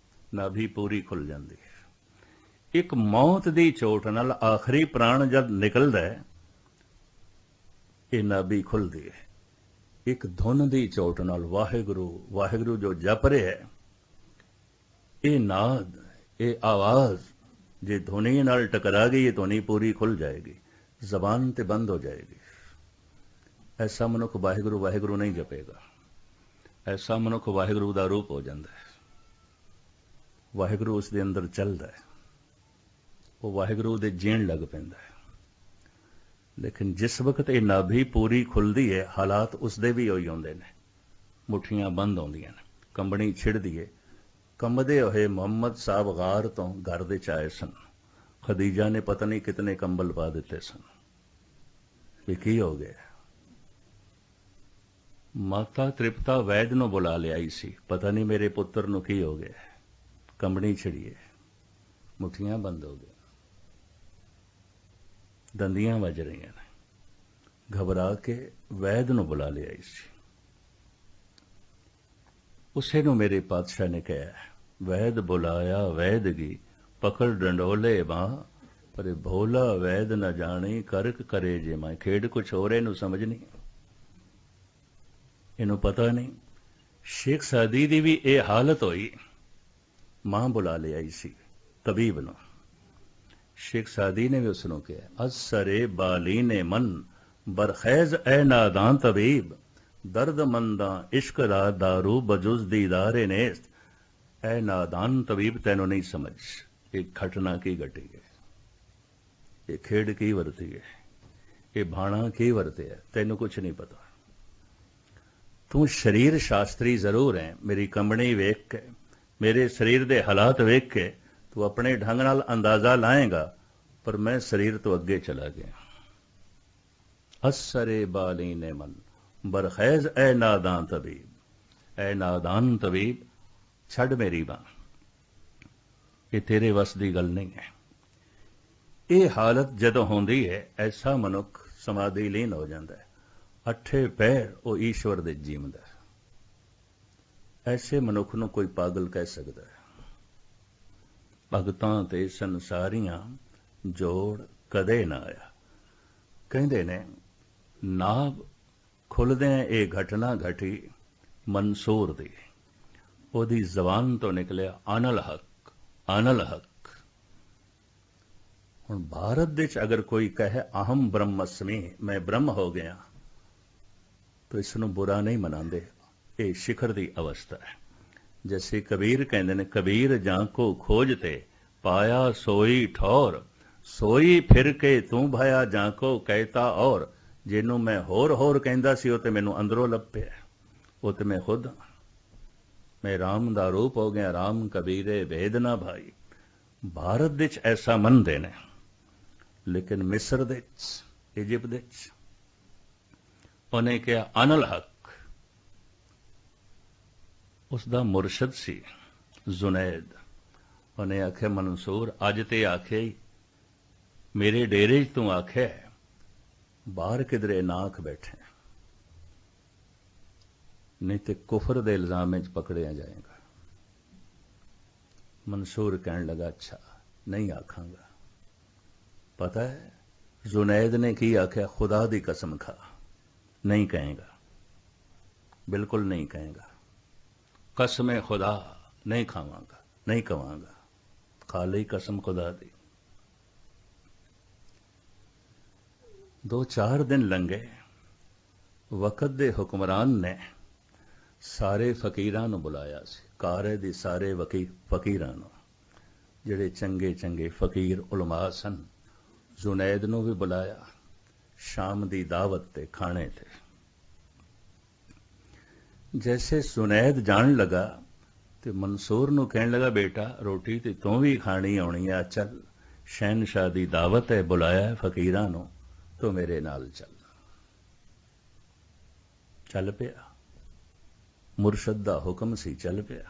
ਨਾਭੀ ਪੂਰੀ ਖੁੱਲ ਜਾਂਦੀ ਹੈ। ਇੱਕ ਮੌਤ ਦੀ ਚੋਟ ਨਾਲ ਆਖਰੀ ਪ੍ਰਾਣ ਜਦ ਨਿਕਲਦਾ ਹੈ, ਇਹ ਨਾਭੀ ਖੁੱਲਦੀ ਹੈ। ਇੱਕ ਧੁਨ ਦੀ ਚੋਟ ਨਾਲ ਵਾਹਿਗੁਰੂ ਵਾਹਿਗੁਰੂ ਜੋ ਜਪ ਰਿਹਾ ਹੈ, ਇਹ ਨਾਦ, ਇਹ ਆਵਾਜ਼ ਜੇ ਧੁਨੀ ਨਾਲ ਟਕਰਾ ਗਈ, ਇਹ ਧੁਨੀ ਪੂਰੀ ਖੁੱਲ ਜਾਏਗੀ, ਜ਼ਬਾਨ ਤੇ ਬੰਦ ਹੋ ਜਾਏਗੀ। ਐਸਾ ਮਨੁੱਖ ਵਾਹਿਗੁਰੂ ਵਾਹਿਗੁਰੂ ਨਹੀਂ ਜਪੇਗਾ। ਐਸਾ ਮਨੁੱਖ ਵਾਹਿਗੁਰੂ ਦਾ ਰੂਪ ਹੋ ਜਾਂਦਾ ਹੈ। ਵਾਹਿਗੁਰੂ ਉਸ ਦੇ ਅੰਦਰ ਚੱਲਦਾ ਹੈ, ਉਹ ਵਾਹਿਗੁਰੂ ਦੇ ਜੀਣ ਲੱਗ ਪੈਂਦਾ ਹੈ। ਲੇਕਿਨ ਜਿਸ ਵਕਤ ਇਹ ਨਾਭੀ ਪੂਰੀ ਖੁੱਲਦੀ ਹੈ, ਹਾਲਾਤ ਉਸਦੇ ਵੀ ਉਹੀ ਆਉਂਦੇ ਨੇ। ਮੁੱਠੀਆਂ ਬੰਦ ਆਉਂਦੀਆਂ ਨੇ, ਕੰਬਣੀ ਛਿੜਦੀ ਹੈ। ਕੰਬਦੇ ਹੋਏ ਮੁਹੰਮਦ ਸਾਹਿਬ ਗਾਰ ਤੋਂ ਘਰ ਦੇ ਚ ਆਏ ਸਨ। ਖਦੀਜਾ ਨੇ ਪਤਾ ਨਹੀਂ ਕਿਤਨੇ ਕੰਬਲ ਪਾ ਦਿੱਤੇ ਸਨ। ਇਹ ਕੀ ਹੋ ਗਿਆ? ਮਾਤਾ ਤ੍ਰਿਪਤਾ ਵੈਦ ਨੂੰ ਬੁਲਾ ਲਿਆਈ ਸੀ, ਪਤਾ ਨਹੀਂ ਮੇਰੇ ਪੁੱਤਰ ਨੂੰ ਕੀ ਹੋ ਗਿਆ। ਕੰਬਣੀ ਛਿੜੀਏ, ਮੁੱਠੀਆਂ ਬੰਦ ਹੋ ਗਈਆਂ, ਦੰਦੀਆਂ ਵੱਜ ਰਹੀਆਂ ਨੇ। ਘਬਰਾ ਕੇ ਵੈਦ ਨੂੰ ਬੁਲਾ ਲਿਆਈ ਸੀ। ਉਸੇ ਨੂੰ ਮੇਰੇ ਪਾਤਸ਼ਾਹ ਨੇ ਕਿਹਾ, ਵੈਦ ਬੁਲਾਇਆ ਵੈਦਗੀ, ਪਕੜ ਡੰਡੋਲੇ ਬਾਂਹ, ਪਰ ਭੋਲਾ ਵੈਦ ਨਾ ਜਾਣੀ, ਕਰਕ ਕਰੇ ਜੇ ਮੈਂ। ਖੇਡ ਕੁਛ ਹੋਰ, ਇਹਨੂੰ ਸਮਝ ਨਹੀਂ। ਇਹਨੂੰ ਪਤਾ ਨਹੀਂ। ਸ਼ੇਖ ਸਾਦੀ ਦੀ ਵੀ ਇਹ ਹਾਲਤ ਹੋਈ। ਮਾਂ ਬੁਲਾ ਲਿਆਈ ਸੀ ਤਬੀਬ ਨੂੰ। ਸ਼ੇਖ ਸਾਦੀ ਨੇ ਵੀ ਉਸ ਨੂੰ ਕਿਹਾ, ਅਸਰੇ ਬਾਲੀ ਨੇ ਮਨ ਬਰਖੈਜ਼ ਐ ਨਾਦਾਨ ਤਬੀਬ, ਦਰਦ ਮੰਦਾਂ ਇਸ਼ਕ ਦਾ ਦਾਰੂ ਬਜੁਜ਼ ਦੀਦਾਰੇ ਨੇਸਤ। ਐ ਨਾਦਾਨ ਤਬੀਬ, ਤੈਨੂੰ ਨਹੀਂ ਸਮਝ ਇਹ ਘਟਨਾ ਕੀ ਘਟੀ ਹੈ, ਇਹ ਖੇਡ ਕੀ ਵਰਤੀ ਹੈ, ਇਹ ਭਾਣਾ ਕੀ ਵਰਤਿਆ, ਤੈਨੂੰ ਕੁਛ ਨਹੀਂ ਪਤਾ। ਤੂੰ ਸਰੀਰ ਸ਼ਾਸਤਰੀ ਜ਼ਰੂਰ ਹੈ, ਮੇਰੀ ਕੰਬਣੀ ਵੇਖ ਕੇ, ਮੇਰੇ ਸਰੀਰ ਦੇ ਹਾਲਾਤ ਵੇਖ ਕੇ ਤੂੰ ਆਪਣੇ ਢੰਗ ਨਾਲ ਅੰਦਾਜ਼ਾ ਲਾਏਗਾ, ਪਰ ਮੈਂ ਸਰੀਰ ਤੋਂ ਅੱਗੇ ਚਲਾ ਗਿਆ। ਅਸਰੇ ਬਾਲੀ ਨੇ ਮਨ ਬਰਖੈਜ਼ ਐ ਨਾਦਾਨ ਤਬੀਬ, ਐ ਨਾਦਾਨ ਤਬੀਬ ਛੱਡ ਮੇਰੀ ਬਾਂਹ, ਇਹ ਤੇਰੇ ਵੱਸ ਦੀ ਗੱਲ ਨਹੀਂ ਹੈ। ਇਹ ਹਾਲਤ ਜਦੋਂ ਹੁੰਦੀ ਹੈ, ਐਸਾ ਮਨੁੱਖ ਸਮਾਧੀ ਲੀਨ ਹੋ ਜਾਂਦਾ ਹੈ, ਅੱਠੇ ਪੈਰ ਉਹ ਈਸ਼ਵਰ ਦੇ ਜੀਵਦਾ ਹੈ। ਐਸੇ ਮਨੁੱਖ ਨੂੰ ਕੋਈ ਪਾਗਲ ਕਹਿ ਸਕਦਾ ਹੈ? ਭਗਤਾਂ ਤੇ ਸੰਸਾਰੀਆਂ ਜੋੜ ਕਦੇ ਨਾ ਆਇਆ। ਕਹਿੰਦੇ ਨੇ ਨਾਭ ਖੁੱਲਦਿਆਂ ਇਹ ਘਟਨਾ ਘਟੀ ਮਨਸੂਰ ਦੀ। ਉਹਦੀ ਜ਼ਬਾਨ ਤੋਂ ਨਿਕਲਿਆ ਅਨਲ ਹੱਕ, ਅਨਲ ਹੱਕ। ਹੁਣ ਭਾਰਤ ਵਿੱਚ ਅਗਰ ਕੋਈ ਕਹੇ ਅਹਮ ਬ੍ਰਹਮਸਮੀ, ਮੈਂ ਬ੍ਰਹਮ ਹੋ ਗਿਆ, ਤਾਂ ਇਸ ਨੂੰ ਬੁਰਾ ਨਹੀਂ ਮਨਾਉਂਦੇ। ਇਹ ਸਿਖਰ ਦੀ ਅਵਸਥਾ ਹੈ। ਜੈਸੇ ਕਬੀਰ ਕਹਿੰਦੇ ਨੇ, ਕਬੀਰ ਜਾਂ ਕੋ ਖੋਜ ਤੇ ਪਾਇਆ ਸੋਈ ਠੌਰ, ਸੋਈ ਫਿਰ ਕੇ ਤੂੰ ਭਾਇਆ ਜਾਂ ਕੋ ਕਹਿਤਾ ਔਰ। ਜਿਹਨੂੰ ਮੈਂ ਹੋਰ ਹੋਰ ਕਹਿੰਦਾ ਸੀ, ਉਹ ਤੇ ਮੈਨੂੰ ਅੰਦਰੋਂ ਲੱਭਿਆ, ਉਹ ਤੇ ਮੈਂ ਖੁਦ ਹਾਂ। ਮੈਂ ਰਾਮ ਦਾ ਰੂਪ ਹੋ ਗਿਆ, ਰਾਮ ਕਬੀਰੇ ਭੇਦ ਨਾ ਭਾਈ। ਭਾਰਤ ਵਿੱਚ ਐਸਾ ਮੰਨਦੇ ਨੇ, ਲੇਕਿਨ ਮਿਸਰ ਦੇ ਵਿੱਚ, ਇਜਿਪਟ ਦੇ ਵਿੱਚ ਉਹਨੇ ਕਿਹਾ ਅਨਲ ਹੱਕ। ਉਸ ਦਾ ਮੁਰਸ਼ਦ ਸੀ ਜ਼ੁਨੈਦ। ਉਹਨੇ ਆਖਿਆ ਮਨਸੂਰ, ਅੱਜ ਤੇ ਆਖਿਆ ਮੇਰੇ ਡੇਰੇ 'ਚ ਤੂੰ ਆਖਿਆ, ਬਾਹਰ ਕਿਧਰੇ ਨਾ ਆਖ ਬੈਠੇ, ਨਹੀਂ ਤੇ ਕੁਫਰ ਦੇ ਇਲਜ਼ਾਮ ਵਿੱਚ ਪਕੜਿਆ ਜਾਏਗਾ। ਮਨਸੂਰ ਕਹਿਣ ਲੱਗਾ, ਅੱਛਾ ਨਹੀਂ ਆਖਾਂਗਾ। ਪਤਾ ਹੈ ਜ਼ੁਨੈਦ ਨੇ ਕੀ ਆਖਿਆ? ਖੁਦਾ ਦੀ ਕਸਮ ਖਾ, ਨਹੀਂ ਕਹੇਗਾ, ਬਿਲਕੁਲ ਨਹੀਂ ਕਹੇਗਾ। ਕਸਮੇ ਖੁਦਾ ਨਹੀਂ ਖਾਵਾਂਗਾ, ਨਹੀਂ ਕਵਾਂਗਾ, ਖਾ ਲਈ ਕਸਮ ਖੁਦਾ ਦੀ। 2-4 ਦਿਨ ਲੰਘੇ। ਵਕਤ ਦੇ ਹੁਕਮਰਾਨ ਨੇ ਸਾਰੇ ਫਕੀਰਾਂ ਨੂੰ ਬੁਲਾਇਆ ਸੀ, ਕਾਰੇ ਦੇ ਸਾਰੇ ਫਕੀਰਾਂ ਨੂੰ, ਜਿਹੜੇ ਚੰਗੇ ਚੰਗੇ ਫਕੀਰ ਉਲਮਾ ਸਨ। ਜ਼ੁਨੈਦ ਨੂੰ ਵੀ ਬੁਲਾਇਆ ਸ਼ਾਮ ਦੀ ਦਾਵਤ ਤੇ, ਖਾਣੇ ਤੇ। ਜੈਸੇ ਜ਼ੁਨੈਦ ਜਾਣ ਲੱਗਾ ਤੇ ਮਨਸੂਰ ਨੂੰ ਕਹਿਣ ਲੱਗਾ, ਬੇਟਾ ਰੋਟੀ ਤੇ ਤੂੰ ਵੀ ਖਾਣੀ ਆਉਣੀ ਆ, ਚੱਲ ਸ਼ਹਿਨशाह ਦੀ ਦਾਵਤ ਹੈ, ਬੁਲਾਇਆ ਫਕੀਰਾਂ ਨੂੰ, ਤੂੰ ਮੇਰੇ ਨਾਲ ਚੱਲ। ਚੱਲ ਪਿਆ, ਮੁਰਸ਼ਦ ਦਾ ਹੁਕਮ ਸੀ, ਚੱਲ ਪਿਆ।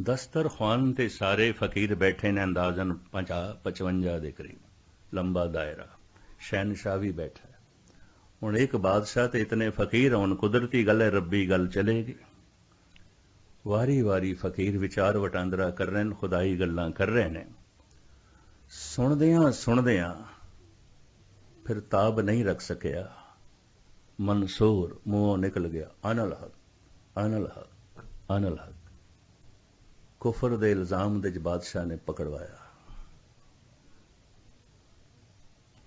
ਦਸਤਰਖਵਾਨ ਤੇ ਸਾਰੇ ਫਕੀਰ ਬੈਠੇ ਨੇ, ਅੰਦਾਜ਼ਨ 50-55 ਦੇ ਕਰੀਬ, ਲੰਬਾ ਦਾਇਰਾ। ਸ਼ਹਿਨशाह ਵੀ ਬੈਠਾ। ਹੁਣ ਇੱਕ ਬਾਦਸ਼ਾਹ ਤੇ ਇਤਨੇ ਫਕੀਰ ਹੋਣ, ਕੁਦਰਤੀ ਗੱਲ ਹੈ, ਰੱਬੀ ਗੱਲ ਚਲੇਗੀ। ਵਾਰੀ ਵਾਰੀ ਫਕੀਰ ਵਿਚਾਰ ਵਟਾਂਦਰਾ ਕਰ ਰਹੇ ਨੇ, ਖੁਦਾਈ ਗੱਲਾਂ ਕਰ ਰਹੇ ਨੇ। ਸੁਣਦਿਆਂ ਸੁਣਦਿਆਂ ਫਿਰ ਤਾਬ ਨਹੀਂ ਰੱਖ ਸਕਿਆ। ਮਨਸੂਰ ਮੂੰਹੋਂ ਨਿਕਲ ਗਿਆ, ਅਨਲ ਹਕ, ਅਨਲ ਹਕ, ਅਨਲ ਹਕ। ਕੁਫਰ ਦੇ ਇਲਜ਼ਾਮ ਦੇ ਬਾਦਸ਼ਾਹ ਨੇ ਪਕੜਵਾਇਆ।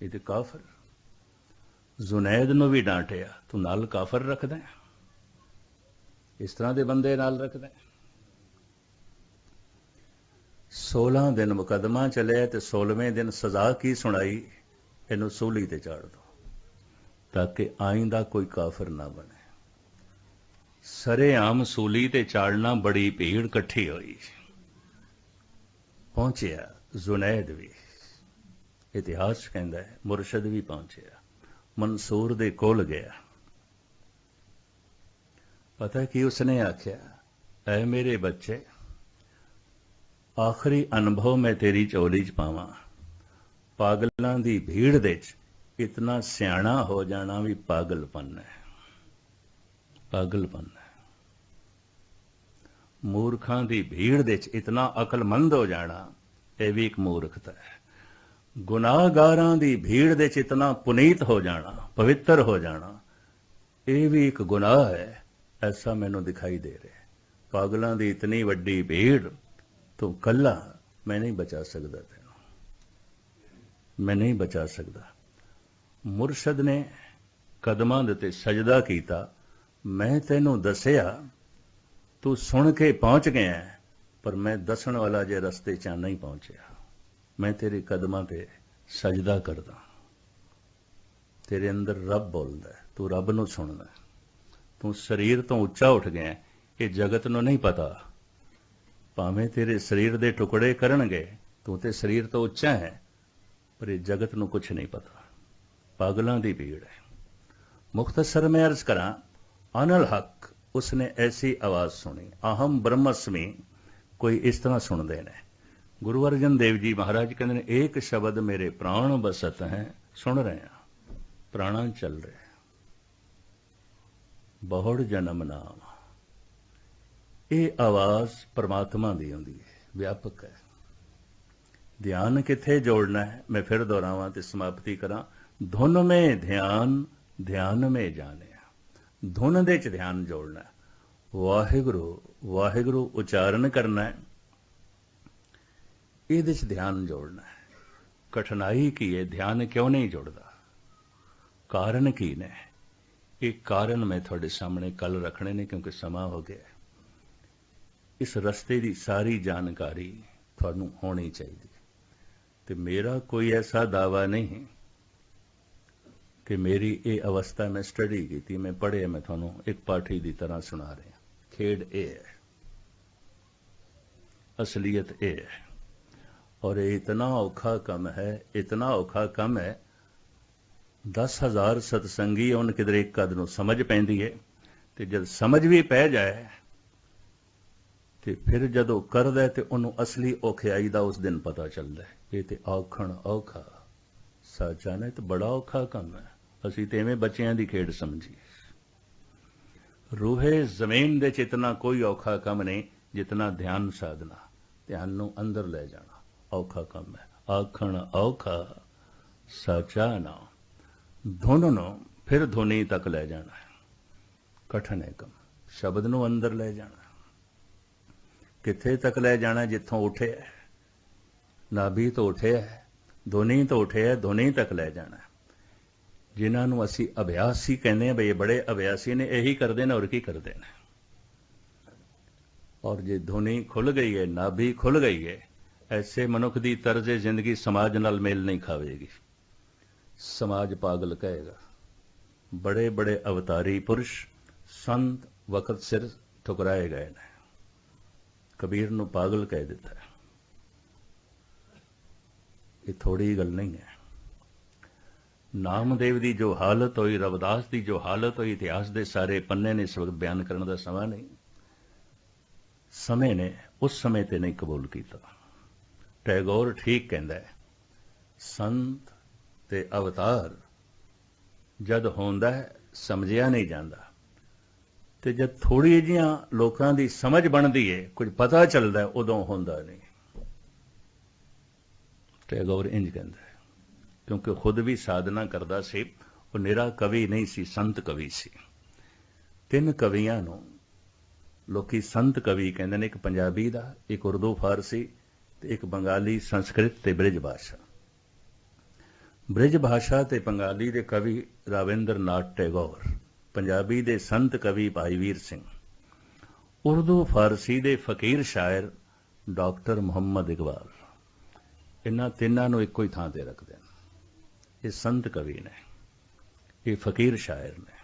ਇਹ ਤੇ ਕਾਫਰ। ਜ਼ੁਨੈਦ ਨੂੰ ਵੀ ਡਾਂਟਿਆ, ਤੂੰ ਨਾਲ ਕਾਫਰ ਰੱਖਦਾ, ਇਸ ਤਰ੍ਹਾਂ ਦੇ ਬੰਦੇ ਨਾਲ ਰੱਖਦਾ। 16 ਦਿਨ ਮੁਕੱਦਮਾ ਚੱਲਿਆ ਤੇ 16ਵੇਂ ਦਿਨ ਸਜ਼ਾ ਕੀ ਸੁਣਾਈ? ਇਹਨੂੰ ਸੂਲੀ ਤੇ ਚਾੜ ਦੋ, ਤਾਂ ਕਿ ਆਇੰਦਾ ਕੋਈ ਕਾਫਰ ਨਾ ਬਣੇ। ਸਰੇਆਮ ਸੂਲੀ ਤੇ ਚਾੜਨਾ, ਬੜੀ ਭੀੜ ਇਕੱਠੀ ਹੋਈ। ਪਹੁੰਚਿਆ ਜ਼ੁਨੈਦ ਵੀ, ਇਤਿਹਾਸ ਕਹਿੰਦਾ ਹੈ, ਮੁਰਸ਼ਦ ਵੀ ਪਹੁੰਚਿਆ, ਮਨਸੂਰ ਦੇ ਕੋਲ ਗਿਆ। ਪਤਾ ਕੀ ਉਸਨੇ ਆਖਿਆ? ਐ ਮੇਰੇ ਬੱਚੇ, ਆਖਰੀ ਅਨੁਭਵ ਮੈਂ ਤੇਰੀ ਝੋਲੀ 'ਚ ਪਾਵਾਂ। ਪਾਗਲਾਂ ਦੀ ਭੀੜ ਦੇ 'ਚ ਇਤਨਾ ਸਿਆਣਾ ਹੋ ਜਾਣਾ ਵੀ ਪਾਗਲਪਨ ਹੈ, ਪਾਗਲਪਨ ਹੈ। ਮੂਰਖਾਂ ਦੀ ਭੀੜ ਦੇ 'ਚ ਇਤਨਾ ਅਕਲਮੰਦ ਹੋ ਜਾਣਾ, ਇਹ ਵੀ ਇੱਕ ਮੂਰਖਤਾ ਹੈ। ਗੁਨਾਹਗਾਰਾਂ ਦੀ ਭੀੜ ਦੇ 'ਚ ਇਤਨਾ ਪੁਨੀਤ ਹੋ ਜਾਣਾ, ਪਵਿੱਤਰ ਹੋ ਜਾਣਾ, ये भी एक गुनाह है, ऐसा मैनू दिखाई दे रहा है। पागलों की इतनी वड्डी भीड़, तो कला मैं नहीं बचा सकता तेन, मैं नहीं बचा सकता। मुरशद ने कदमां दे ते सजदा कीता, मैं तेनों दसिया, तू सुन के पहुंच गया, पर मैं दसन वाला जे रस्ते च नहीं पहुंचया। मैं तेरे कदमां ते सजदा करदा, तेरे अंदर रब बोलदा है, तू रब नूं सुनदा, तू शरीर तो उच्चा उठ गया, ये जगत नूं नहीं पता। भावें तेरे शरीर दे टुकड़े करनगे, तू ते शरीर तो उच्चा है, पर ये जगत नूं कुछ नहीं पता। पागलों की भीड़ है। मुख्तसर में अर्ज करा, अनल हक, उसने ऐसी आवाज सुनी, अहम ब्रह्मस्मि, कोई इस तरह सुनते हैं। गुरु अर्जन देव जी महाराज कहते हैं, एक शब्द मेरे प्राण बसत हैं, सुन रहे हैं, प्राणा चल रहे हैं। बहुड़ जन्म नाम, ये आवाज परमात्मा की आती है, व्यापक है। ध्यान किथे जोड़ना है, मैं फिर दोहरावां ते समाप्ति करा। धुन में ध्यान, ध्यान में जाने, धुन दे च ध्यान जोड़ना है। वाहिगुरु वाहिगुरु उच्चारण करना है, ये ध्यान जोड़ना है। कठिनाई की है, ध्यान क्यों नहीं जुड़ता, कारण की ने, एक कारण मैं थोड़े सामने कल रखने ने, क्योंकि समा हो गया। इस रस्ते की सारी जानकारी थानू होनी चाहिए। तो मेरा कोई ऐसा दावा नहीं कि मेरी ये अवस्था मैं स्टडी की थी, मैं पढ़े, मैं थानू एक पाठी की तरह सुना रहा। खेड ये है, असलियत ये है। और ये इतना औखा कम है, इतना औखा कम है, 10,000 सतसंगी उन किधर एक कद नूं समझ पैंदी है, तो जब समझ भी पै जाए, तो फिर जदों करदा है, तो उन्होंने असली औखियाई का उस दिन पता चलता है। ये तो औखण औखा, सच्चा ने तो बड़ा औखा काम है। असीं तो इवें बच्चों की खेड समझी। रूहे जमीन दे इतना कोई औखा काम नहीं जितना ध्यान साधना, ध्यान नूं अंदर ले जाना औखा काम है। आखण औखा, सच्चा ना, धुन नूं फिर धुनी तक ले जाना है, कठिन है कम। शब्द नूं अंदर ले जाना, किथे तक ले जाना, जिथों उठे है, नाभि तो उठे है, धुनी तो उठे है, धुनी तक ले जाना। जिन्होंने असी अभ्यासी कहने हैं, भाई ये बड़े अभ्यासी ने, यही करते हैं और की करते हैं। और जे धुनी खुल गई है, नाभि खुल गई है, ऐसे मनुख की तर्ज जिंदगी समाज नाल मेल नहीं खावेगी। समाज पागल कहेगा। बड़े बड़े अवतारी पुरुष संत वक्त सिर ठुकराए गए ने। कबीर नूं पागल कह दिता है। ये थोड़ी गल नहीं है। नामदेव की जो हालत हुई, रविदास की जो हालत हुई, इतिहास के सारे पन्ने ने इस वक्त बयान करने का समा नहीं। समय ने उस समय ते नहीं कबूल किया। टैगोर ठीक कहता है, संत ते अवतार जद होंदा है समझिया नहीं जाता, ते जब थोड़ी जिहियां लोकां दी समझ बनती है, कुछ पता चलता है, उदों होंदा नहीं। टैगोर इंज कहता है, क्योंकि खुद भी साधना करता सी। वो निरा कवि नहीं सी, संत कवि सी। 3 कवियां नूं लोकी संत कवि कहते हैं, एक पंजाबी दा, एक उर्दू फारसी, ते एक बंगाली संस्कृत ते ब्रिज भाषा। ब्रिज भाषा ते बंगाली दे कवि राविंद्र नाथ टैगोर, पंजाबी दे संत कवि भाई वीर सिंह, उर्दू फारसी दे फकीर शायर डॉक्टर मुहम्मद इकबाल। इन्हां तिन्हां नूं इक्को ही थां ते रखते हैं। ये संत कवि ने, ये फकीर शायर ने,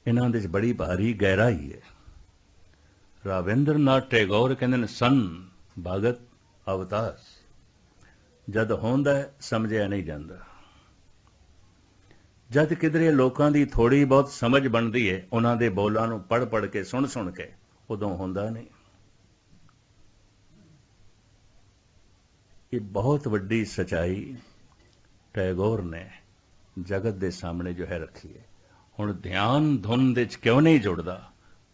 इन्हां दे बड़ी भारी गहराई है। राविंद्र नाथ टैगोर कहते हैं, सन भगत अवतार जद होंदा है समझिया नहीं जाता। जद किधरे लोगों की थोड़ी बहुत समझ बनती है, उन्हों के बोलों को पढ़ पढ़ के सुन सुन के, उदों होंदा नहीं। ये बहुत वड्डी सच्चाई टैगोर ने जगत के सामने जो है रखी है। हुण ध्यान धुन दे क्यों नहीं जुड़ता,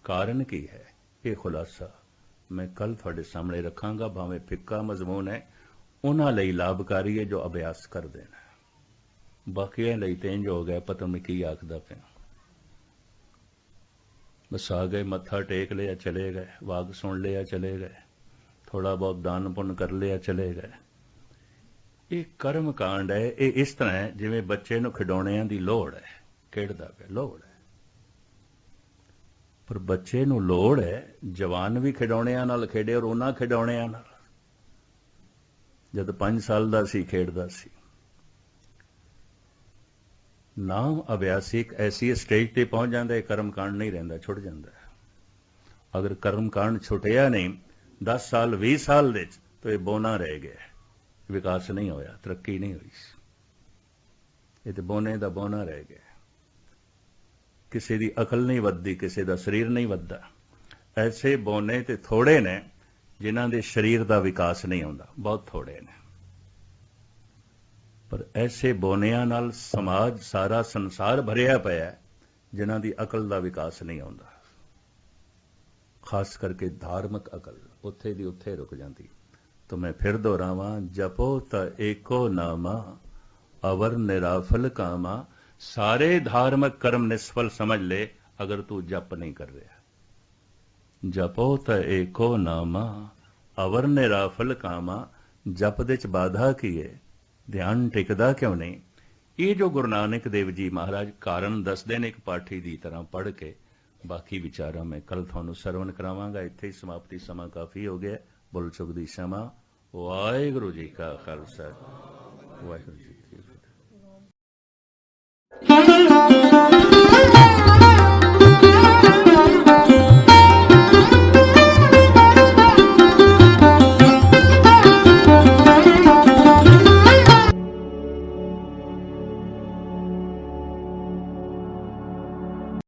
कारण की है, ये खुलासा मैं कल थोड़े सामने रखांगा। भावें फिक्का मजमून है, उन्हां लई लाभकारी है जो अभ्यास कर देना। बाकियां लई ते इंज हो गया, पता नहीं की आखदा पिया। बस आ गए, मत्था टेक लिया, चले गए, वाग सुन लिया, चले गए, थोड़ा बहुत दान पुण्य कर लिया, चले गए। ਇਹ ਕਰਮ ਕਾਂਡ ਹੈ। ਇਹ ਇਸ ਤਰ੍ਹਾਂ ਹੈ ਜਿਵੇਂ ਬੱਚੇ ਨੂੰ ਖਿਡੌਣਿਆਂ ਦੀ ਲੋੜ ਹੈ, ਖੇਡਦਾ ਪਿਆ, ਲੋੜ ਹੈ। ਪਰ ਬੱਚੇ ਨੂੰ ਲੋੜ ਹੈ, ਜਵਾਨ ਵੀ ਖਿਡੌਣਿਆਂ ਨਾਲ ਖੇਡੇ, ਔਰ ਉਹਨਾਂ ਖਿਡੌਣਿਆਂ ਨਾਲ ਜਦ 5 ਸਾਲ ਦਾ ਸੀ ਖੇਡਦਾ ਸੀ। ਨਾਮ ਅਭਿਆਸੀ ਇੱਕ ਐਸੀ ਸਟੇਜ ਤੇ ਪਹੁੰਚ ਜਾਂਦਾ ਹੈ, ਕਰਮ ਕਾਂਡ ਨਹੀਂ ਰਹਿੰਦਾ, ਛੁੱਟ ਜਾਂਦਾ ਹੈ। ਅਗਰ ਕਰਮ ਕਾਂਡ ਛੁੱਟਿਆ ਨਹੀਂ 10 ਸਾਲ 20 ਸਾਲ ਦੇ ਚ, ਤਾਂ ਇਹ ਬੋਨਾ ਰਹਿ ਗਿਆ, ਵਿਕਾਸ ਨਹੀਂ ਹੋਇਆ, ਤਰੱਕੀ ਨਹੀਂ ਹੋਈ। ਇਹ ਤੇ ਬੋਨੇ ਦਾ ਬੋਨਾ ਰਹਿ ਗਿਆ। ਕਿਸੇ ਦੀ ਅਕਲ ਨਹੀਂ ਵੱਧਦੀ, ਕਿਸੇ ਦਾ ਸਰੀਰ ਨਹੀਂ ਵੱਧਦਾ। ਐਸੇ ਬੋਨੇ ਤੇ ਥੋੜੇ ਨੇ ਜਿਨ੍ਹਾਂ ਦੇ ਸਰੀਰ ਦਾ ਵਿਕਾਸ ਨਹੀਂ ਹੁੰਦਾ, ਬਹੁਤ ਥੋੜੇ ਨੇ। ਪਰ ਐਸੇ ਬੋਨਿਆਂ ਨਾਲ ਸਮਾਜ, ਸਾਰਾ ਸੰਸਾਰ ਭਰਿਆ ਪਿਆ ਜਿਨ੍ਹਾਂ ਦੀ ਅਕਲ ਦਾ ਵਿਕਾਸ ਨਹੀਂ ਹੁੰਦਾ। ਖਾਸ ਕਰਕੇ ਧਾਰਮਿਕ ਅਕਲ ਉੱਥੇ ਦੀ ਉੱਥੇ ਰੁਕ ਜਾਂਦੀ। तो मैं फिर दोहरावां, जपो त एको नामा अवर निराफल कामा। सारे धार्मिक कर्म निष्फल समझ ले अगर तू जप नहीं कर रहा। जपो त एको नामा अवर निराफल कामा। जप दे च बाधा की है, ध्यान टिकदा क्यों नहीं? ये जो गुरु नानक देव जी महाराज कारण दसदे ने एक पाठी की तरह पढ़ के, बाकी विचारा मैं कल थानू सरवण करावांगा। इत्थे ही समाप्ति, समा काफ़ी हो गया। बुल चुक दी क्षमा। वाहिगुरू जी का खालसा, वाहिगुरू जी।